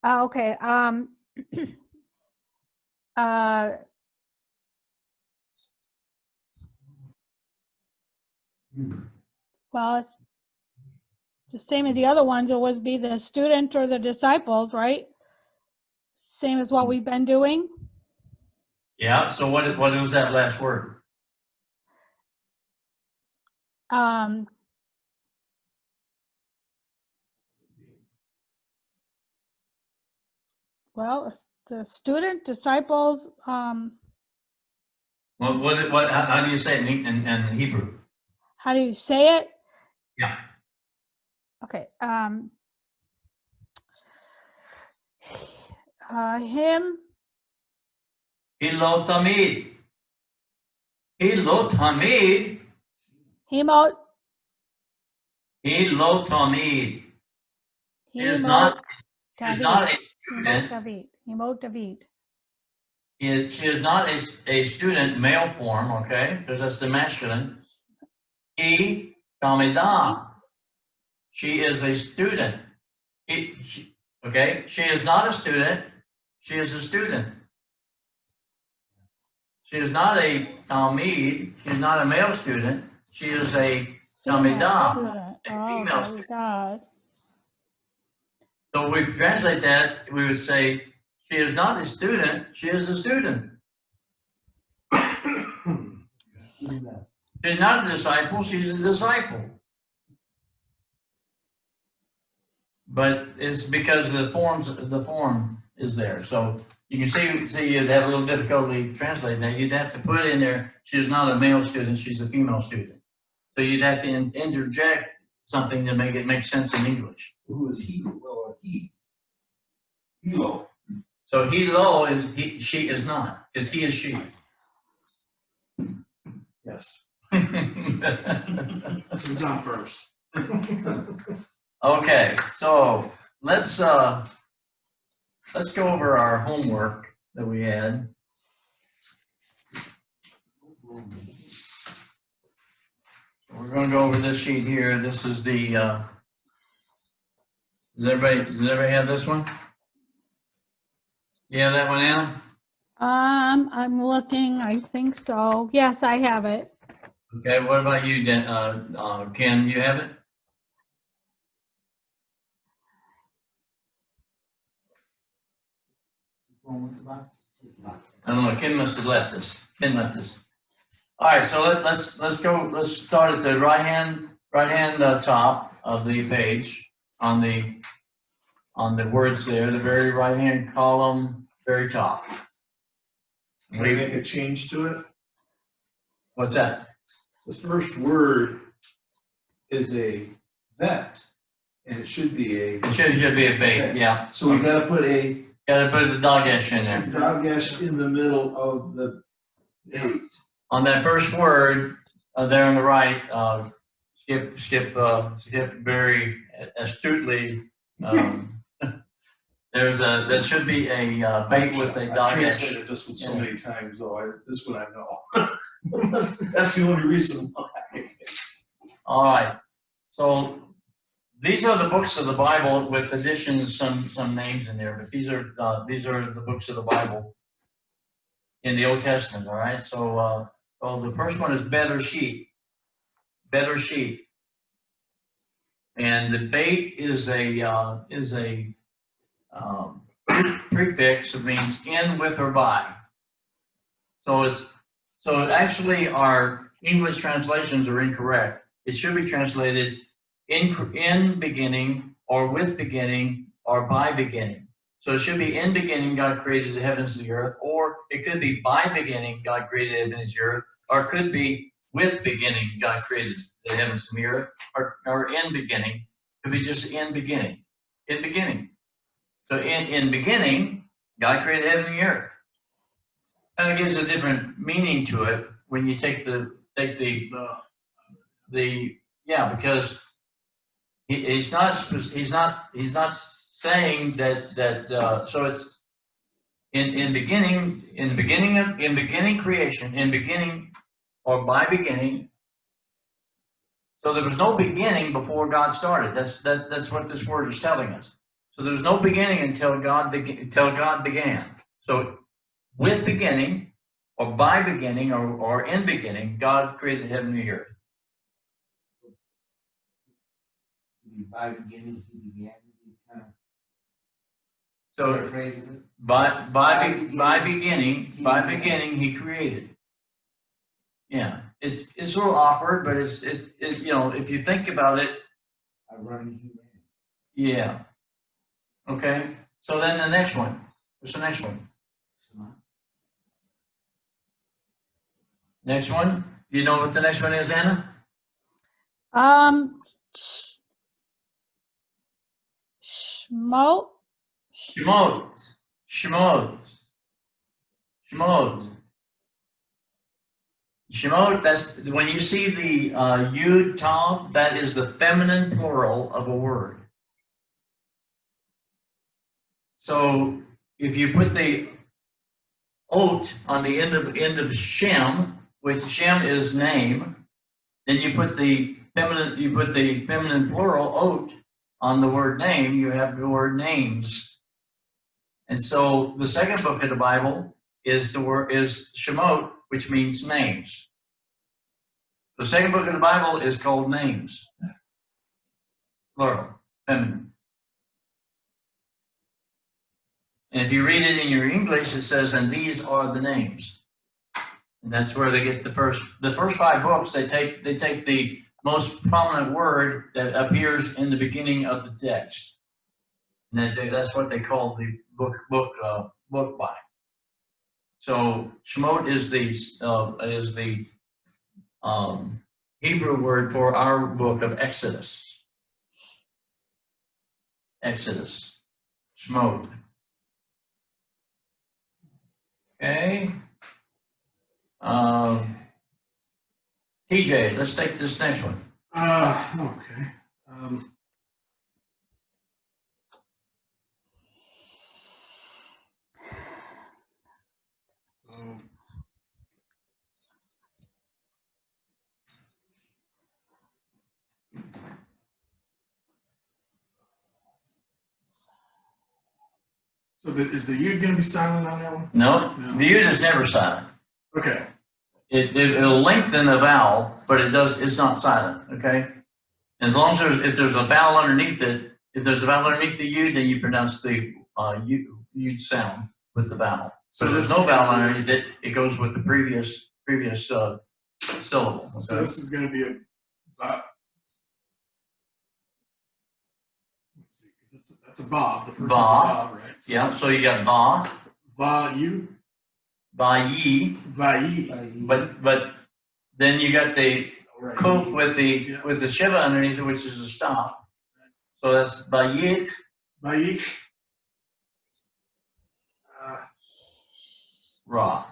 Okay, uh, well, it's the same as the other ones. It was be the student or the disciples, right? Same as what we've been doing. Yeah, so what was that last word? Well, it's the student, disciples, Well, how do you say it in Hebrew? how do you say it? Yeah. Okay, him, Hilo tamid. Hilo tamid. hemo, Hilo tamid. Is hemo, not a David, student. hemo David. She is not a student, male form, okay? Because that's the masculine. He tamida. She is a student. Okay? She is not a student. She is a student. She is not a Talmud. She is not a male student. She is a Talmidah, Student. a Oh, female very student. good. So we translate that, we would say, she is not a student, she is a student. She's not a disciple, she's a disciple. But it's because the form is there. So you can see you'd have a little difficulty translating that. You'd have to put in there, she's not a male student, she's a female student. So you'd have to interject something to make it make sense in English. Who is he? Well, he. Hilo. So hilo is he, she is not, because he is she. Yes. Who's on first? Okay, so let's go over our homework that we had. We're going to go over this sheet here. This is the. Does everybody have this one? You have that one, Anna? I'm looking, I think so. Yes, I have it. Okay. What about you, Ken? You have it? I don't know. Ken must have left us. Ken left us. All right. So let's go. Let's start at the right hand top of the page on the words there. The very right hand column, very top. Can we make a change to it? What's that? The first word is a vet, and it should be a. It should be a bait. Yeah. So we gotta put a Got to put the doggish in there. Dagesh in the middle of the eight. On that first word, there on the right, Skip very astutely. There should be a bait with a I've doggish. translated this one so many times, though. This one I know. That's the only reason why. All right. So these are the books of the Bible with additions, some names in there, but these are the books of the Bible in the Old Testament. All right. So the first one is Bereshit. Bereshit. And the bait is a prefix. It means in, with, or by. So actually our English translations are incorrect. It should be translated in beginning, or with beginning, or by beginning. So it should be in beginning, God created the heavens and the earth, or it could be by beginning, God created the heavens and the earth, or it could be with beginning, God created the heavens and the earth, or in beginning. It could be just in beginning. In beginning. So in beginning, God created heaven and the earth. And it gives a different meaning to it when you take the because he's not saying that so it's in beginning creation, in beginning or by beginning. So there was no beginning before God started. That's what this word is telling us. So there's no beginning until God began. So with beginning, or by beginning, or in beginning, God created heaven and the earth. By beginning, he began. Kind of So paraphrase of it. by beginning, he created. Yeah, it's a little awkward, but it's you know, if you think about it, By running, he ran. yeah. Okay. So then the next one. What's the next one? Next one. You know what the next one is, Anna? Shmot. Shemot, that's when you see the Yud Tav, that is the feminine plural of a word. So if you put the ot on the end of Shem, which Shem is name, then you put the feminine plural ot on the word name, you have the word names. And so the second book of the Bible is Shemot, which means names. The second book of the Bible is called names. Plural, feminine. And if you read it in your English, it says, and these are the names. And that's where they get the first 5 books, they take the most prominent word that appears in the beginning of the text. And that's what they call the book by. So Shemot is the Hebrew word for our book of Exodus. Exodus. Shemot. Okay. TJ, let's take this next one. Okay. So is the Yud going to be silent on that one? No, No. the Yud is never silent. Okay. It'll lengthen the vowel, but it's not silent, okay? As long as if there's a vowel underneath it, if there's a vowel underneath the Yud, then you pronounce the Yud sound with the vowel. So there's no vowel underneath it, it goes with the previous syllable. Okay? So this is going to be let's see, 'cause that's a Bob. The first Ba. one's a Bob, right? So Yeah, so you got ba, Va-yu, ba yi, Va-yi. but then you got the Right. kuf with the shiva underneath it, which is a stop. So that's ba yik, Va-yik. ra.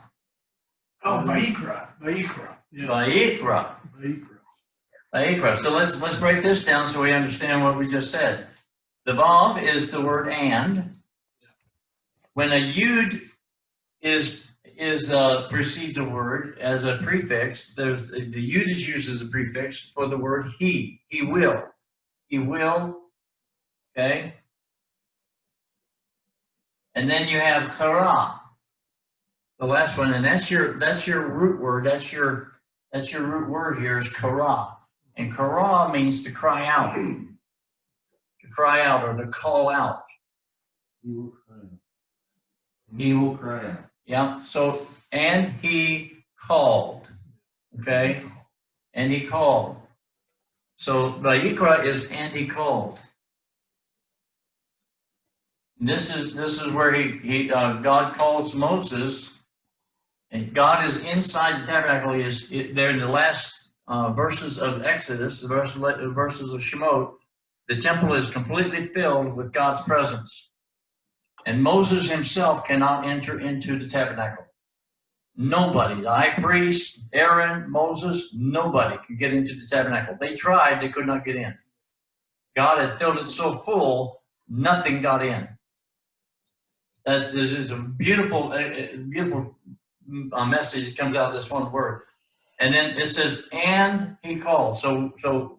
Vayikra. Vayikra. Yeah. Vayikra. Vayikra. Vayikra. So let's break this down so we understand what we just said. The vav is the word and. When a yud precedes a word as a prefix, the yud is used as a prefix for the word he. He will. He will. Okay. And then you have kara. The last one, and that's your root word. That's your root word here is kara, and kara means to cry out, or to call out. He will cry out. He will cry out. Yeah. So and he called. Okay. And he called. So Vayikra is and he called. This is where God calls Moses. And God is inside the tabernacle. There in the last verses of Exodus, the verses of Shemot, the temple is completely filled with God's presence. And Moses himself cannot enter into the tabernacle. Nobody, the high priest, Aaron, Moses, nobody can get into the tabernacle. They tried, they could not get in. God had filled it so full, nothing got in. This is a beautiful message that comes out of this one word. And then it says, and he called. So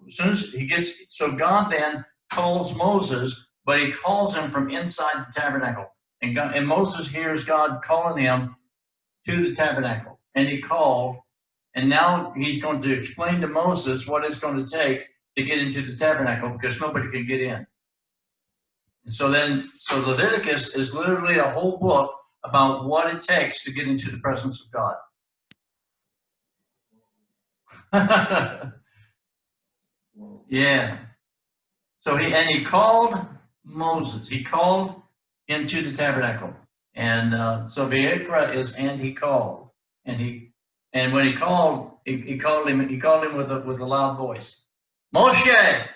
as soon as he gets, so God then calls Moses, but he calls him from inside the tabernacle. And Moses hears God calling him to the tabernacle. And he called, and now he's going to explain to Moses what it's going to take to get into the tabernacle because nobody can get in. And so Leviticus is literally a whole book about what it takes to get into the presence of God. Yeah. So he called Moses. He called into the tabernacle. And so Vayikra is and he called. And when he called, he called him with a loud voice. Moshe!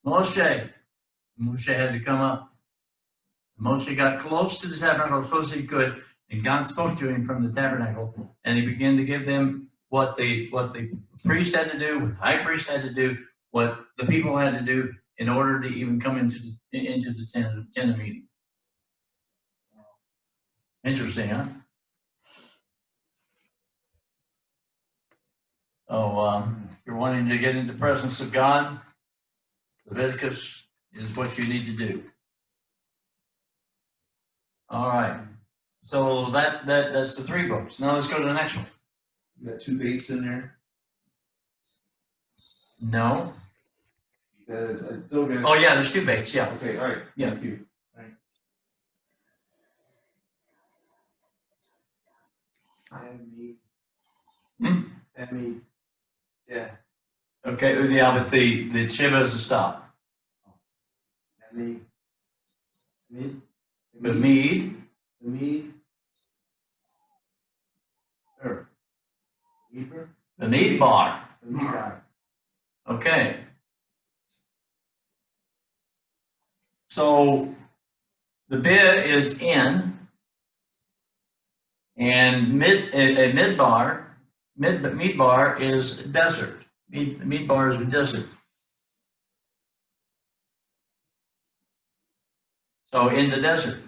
Moshe had to come up. Moshe got close to the tabernacle as close as he could, and God spoke to him from the tabernacle, and he began to give them what the priest had to do, what the high priest had to do, what the people had to do in order to even come into the tent of meeting. Interesting, huh? So if you're wanting to get into the presence of God, Leviticus is what you need to do. All right. So that's the 3 books. Now let's go to the next one. You got 2 baits in there. No. Oh, Oh yeah, there's 2 baits. Yeah. Okay, all right. Yeah. Thank you. Yeah. Okay. Yeah, but the Shiva is a stop. The The mead. mead. Or. Meeper? The mead bar. The mead bar. Okay. So the bid is in, and mead bar is desert. Mead bar is a desert. So in the desert.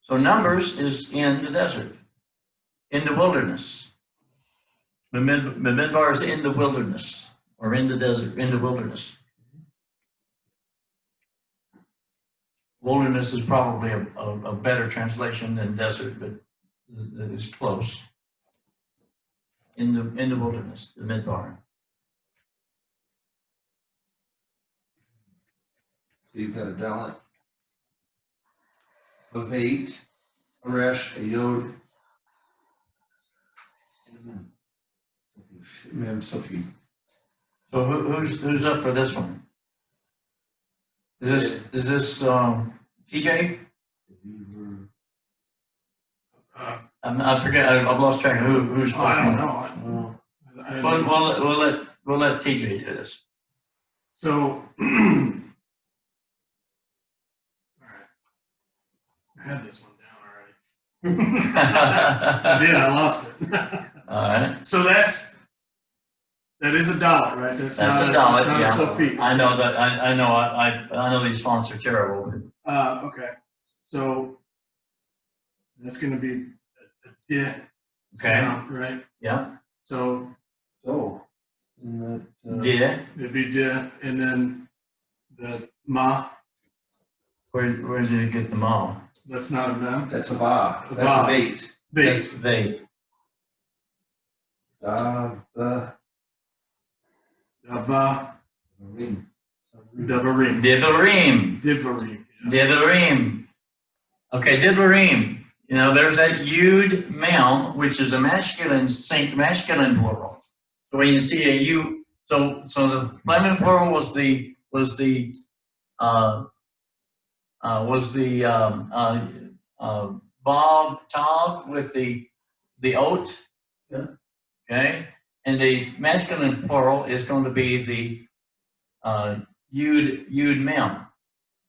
So Numbers is in the desert, in the wilderness. Midbar is in the wilderness, or in the desert, in the wilderness. Wilderness is probably a better translation than desert, but it's close. In the wilderness, the Midbar. So you've got a Dalet, a Vait, a Resh, a Yod, and a Mem. Sophie. So who's up for this one? Is this TJ? I forget. I've lost track of who's. I don't know. We'll let TJ do this. So, all right. I had this one down already. I did. I lost it. All right. So that is a dollar, right? That's a Dalet, That's not yeah. a Sophie. I know that. I know these fonts are terrible. Okay. So that's going to be a di sound, right? Yeah. So So, and that, Yeah. it'd be di, and then the ma. Where did it get the ma? That's not a them. that's a Ba. A That's Ba. a Bait. That's Bait. they. Da, Ba, Dava. Rim. Devarim. Divarim. Divarim. Yeah. Divarim. Okay, Divarim. You know, there's that Yud Mem, which is a masculine plural. So when you see a U, so the feminine plural was the Bob Tav with the oat. Yeah. Okay, and the masculine plural is going to be the Yud Mem.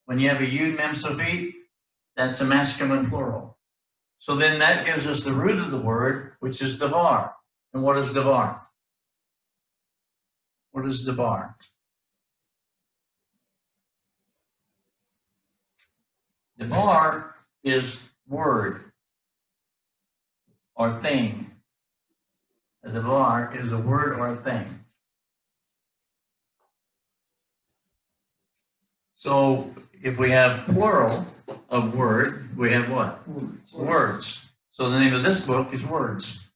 When you have a Yud Mem Sofit, that's a masculine plural. So then that gives us the root of the word, which is Davar. And what is Davar? What is Davar? Davar is word. or thing. A devar is a word or a thing. So if we have plural of word, we have what? Words. So the name of this book is Words.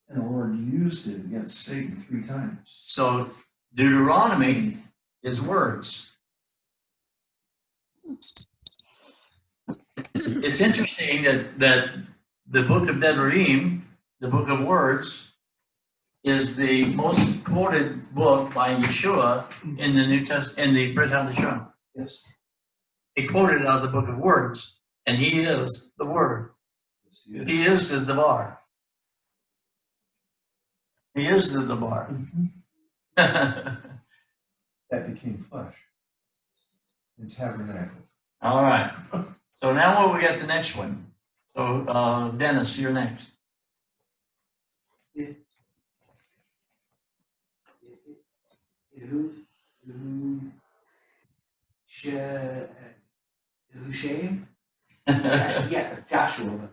And the Lord used it against Satan 3 times. So Deuteronomy is words. It's interesting that the book of Devarim, the book of words, is the most quoted book by Yeshua in the New Testament, in the Brit Hadashah. Yes. He quoted out of the book of words, and he is the word. Yes, he is. He is the Devar. He is the Devar. That became flesh and tabernacled. All right. So now we got the next one. So Dennis, you're next. Yahushaim? Yeah, Joshua.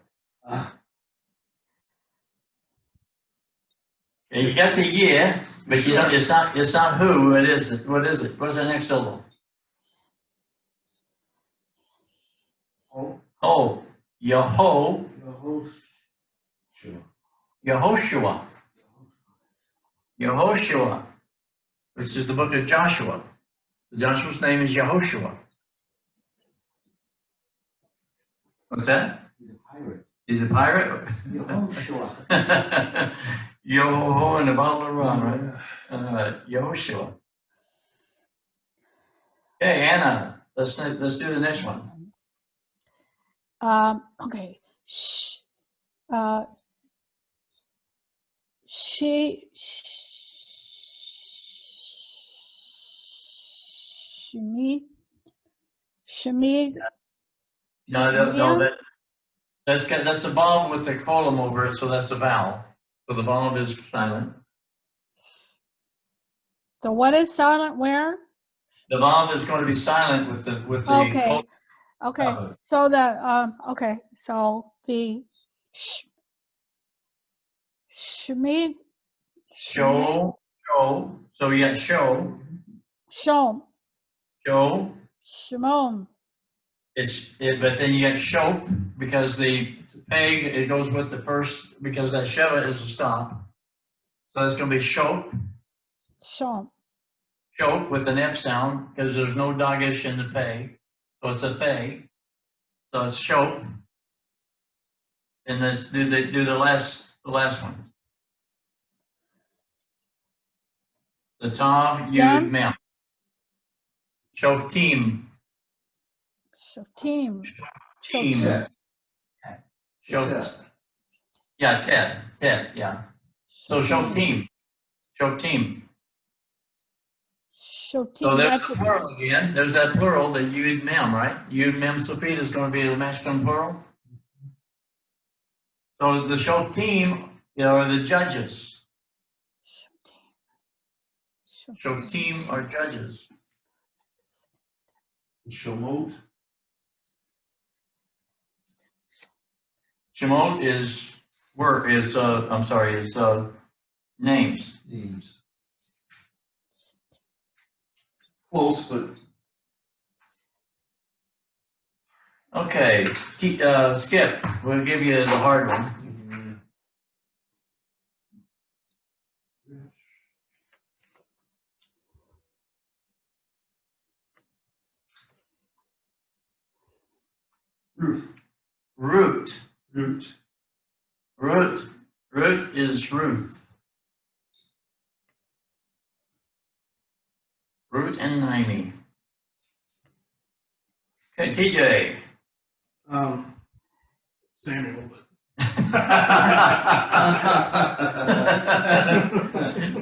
You got the year, but you don't. It's not who. It is. What is it? What's the next syllable? Oh, Yehoshua, which is the book of Joshua. Joshua's name is Yehoshua. What's that? He's a pirate. He's a pirate? Yehoshua. Yo-ho and a bottle of rum, right? Yehoshua. Okay, Anna, let's do the next one. Okay. Shemi. No, that's the vowel with the column over it, so that's the vowel. So the vowel is silent. So what is silent where? The vowel is going to be silent with the Okay. column. Okay. So the okay. So the Shemi. Show. So you got show. Shom. Shimon. But then you got shof because the peg, it goes with the first, because that sheva is a stop. So that's going to be shof with an F sound because there's no dagish in the peg. So it's a peg. So it's shof. And let's do the last one. The tav, yud, mem. Shof team. Team. Team. Ted. Shof. Yeah, Ted, yeah. So shof team. So there's the plural again. There's that plural, the yud mem, right? Yud mem sopit is going to be the masculine plural. So the shof team, are the judges. Shof team are judges. Shemot. Shemot is names. Names. Close, but Okay, Skip, we'll give you the hard one. Root is Ruth. Root and Naomi. Okay, TJ. Samuel.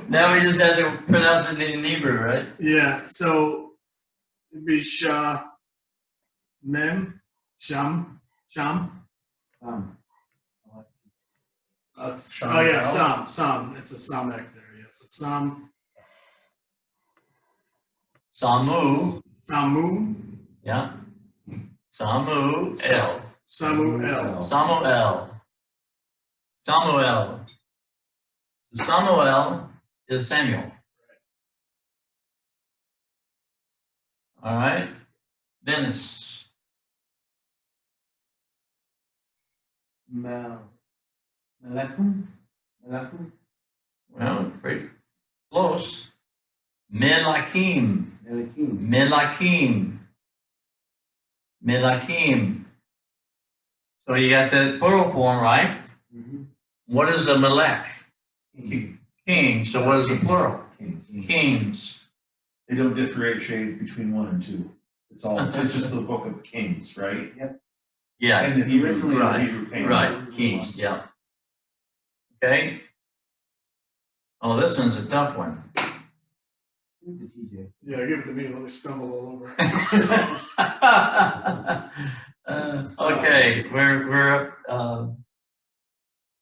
Now we just have to pronounce it in Hebrew, right? Yeah, so it'd be Shah, Mem, Sham. Oh yeah, Sam. It's a Samek there. Yeah, so Sam, Samu. Samu, Yeah. Samuel. Samuel. Samuel. Samuel. Samuel is Samuel. All right. Dennis. Melakum? Melakum? Well, pretty close. Melakim. Melakim. Melakim. Melakim. So you got the plural form, right? Mhm. What is a melech? King. King. So what is the plural? Kings. Kings. They don't differentiate between 1 and 2. It's just the book of Kings, right? Yeah. And the Hebrew, Originally, right, Hebrew Kings. Right. Kings. Yeah. Okay. Oh, this one's a tough one. Give it to TJ. Yeah, give it to me. Let me stumble all over. Okay, we're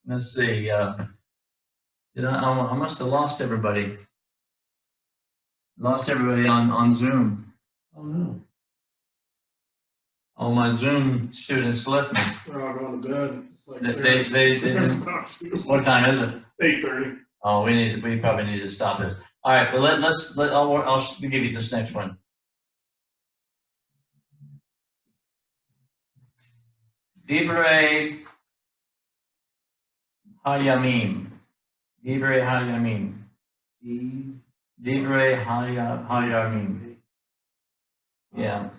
let's see. I must have lost everybody. Lost everybody on Zoom. Oh, no. All my Zoom students left me. They're all going to bed. It's like They- Sarah's about to. What time is it? 8:30. Oh, we probably need to stop it. All right, but I'll give you this next one. Divrei Hayamim. Divrei Hayamim. Steve. Divrei Hayamim. Yeah.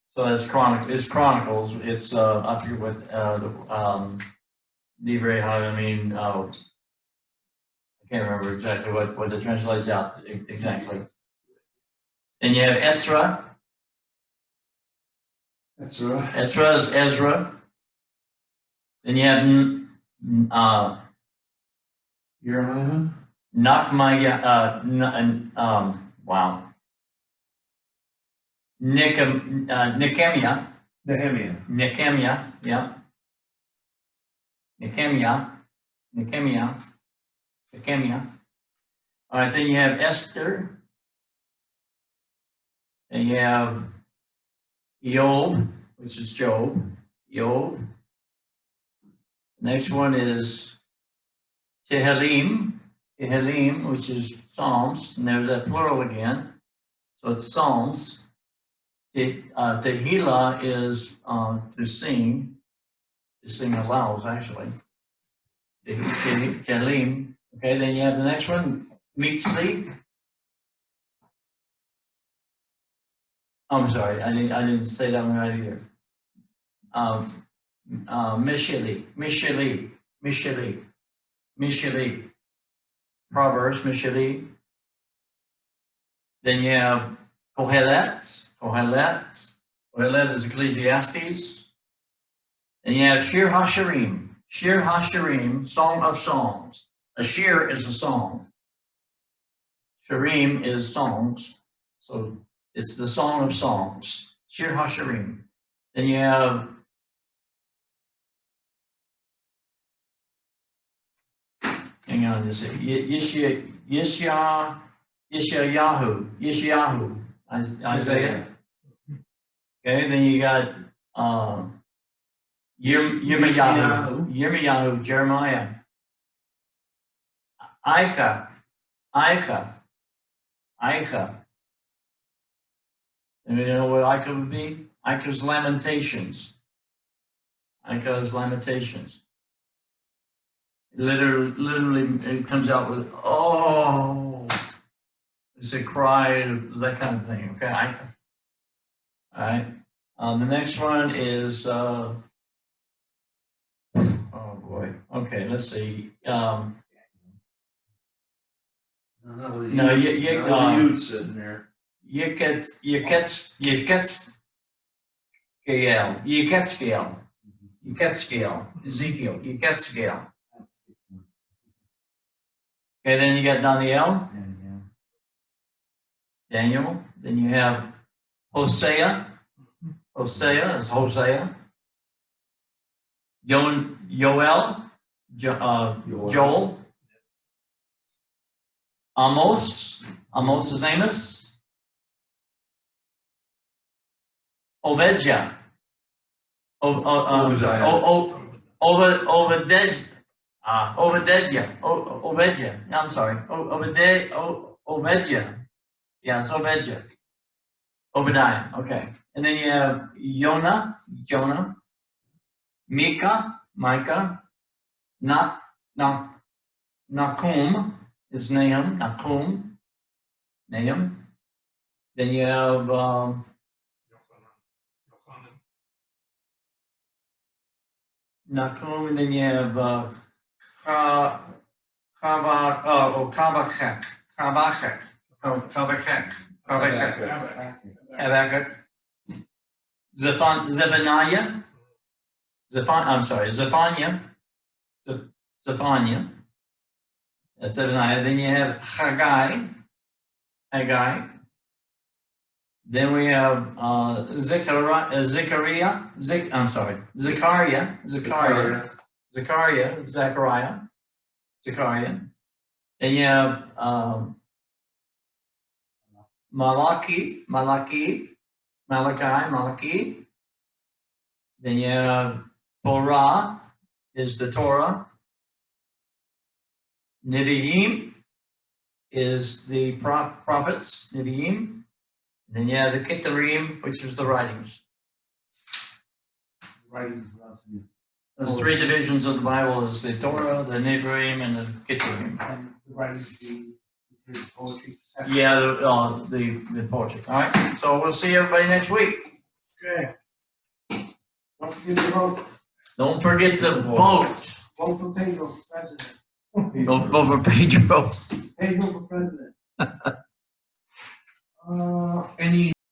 So it's Chronicles. It's I forget what Divrei Hayamim. I can't remember exactly what it translates out exactly. Then you have Ezra. That's right. Ezra is Ezra. Then you have Jeremiah? Nehemiah. Wow. Nehemiah. Nehemiah. Nehemiah. Yeah. Nehemiah. All right. Then you have Esther. Then you have Job, which is Job. Job. Next one is Tehillim, which is Psalms, and there's that plural again. So it's Psalms. Tehillah is to sing aloud, actually. Tehillim. Okay, then you have the next one, Mitzli. I'm sorry, I didn't say that one right either. Mishali. Proverbs, Mishali. Then you have Kohelet. Kohelet is Ecclesiastes. Then you have Shir HaShirim, Song of Songs. A shir is a song. Shirim is songs. So it's the Song of Songs. Shir HaShirim. Then you have hang on just a second. Yeshayahu, Isaiah. Okay, then you got Yirmiyahu, Jeremiah. Aicha. And you know what Aicha would be? Aicha's Lamentations. Literally, it comes out with, oh, it's a cry, that kind of thing, okay? All right. The next one is, oh boy, okay, let's see. No, Youth's in there. Ezekiel. Okay, then you got Daniel. Then you have Hosea. Hosea is Hosea. Joel. Joel. Amos is Amos. Obedja Obedja, I'm sorry, Obedja, yeah, it's Obedja. Obadiah, okay, and then you have Jonah, Micah, Nahum is Nahum, Nahum. Then you have, Nahum, and then you have, Kabachek, Habakkuk, Zephaniah, that's Zephaniah. Then you have Haggai. Then we have Zechariah, Zechariah. Then you have Malachi. Then you have Torah is the Torah. Nevi'im is the prophets, Nevi'im. Then you have the Ketuvim, which is the writings. Writings of us and Those three divisions of the Bible is the Torah, the Nevi'im, and the Ketuvim. the writings being considered poetry. Yeah, the poetry. All right, so we'll see everybody next week. Okay. Don't forget to vote. Don't forget the vote. Vote for Pedro for president. Don't vote for Pedro. Pedro for president. Any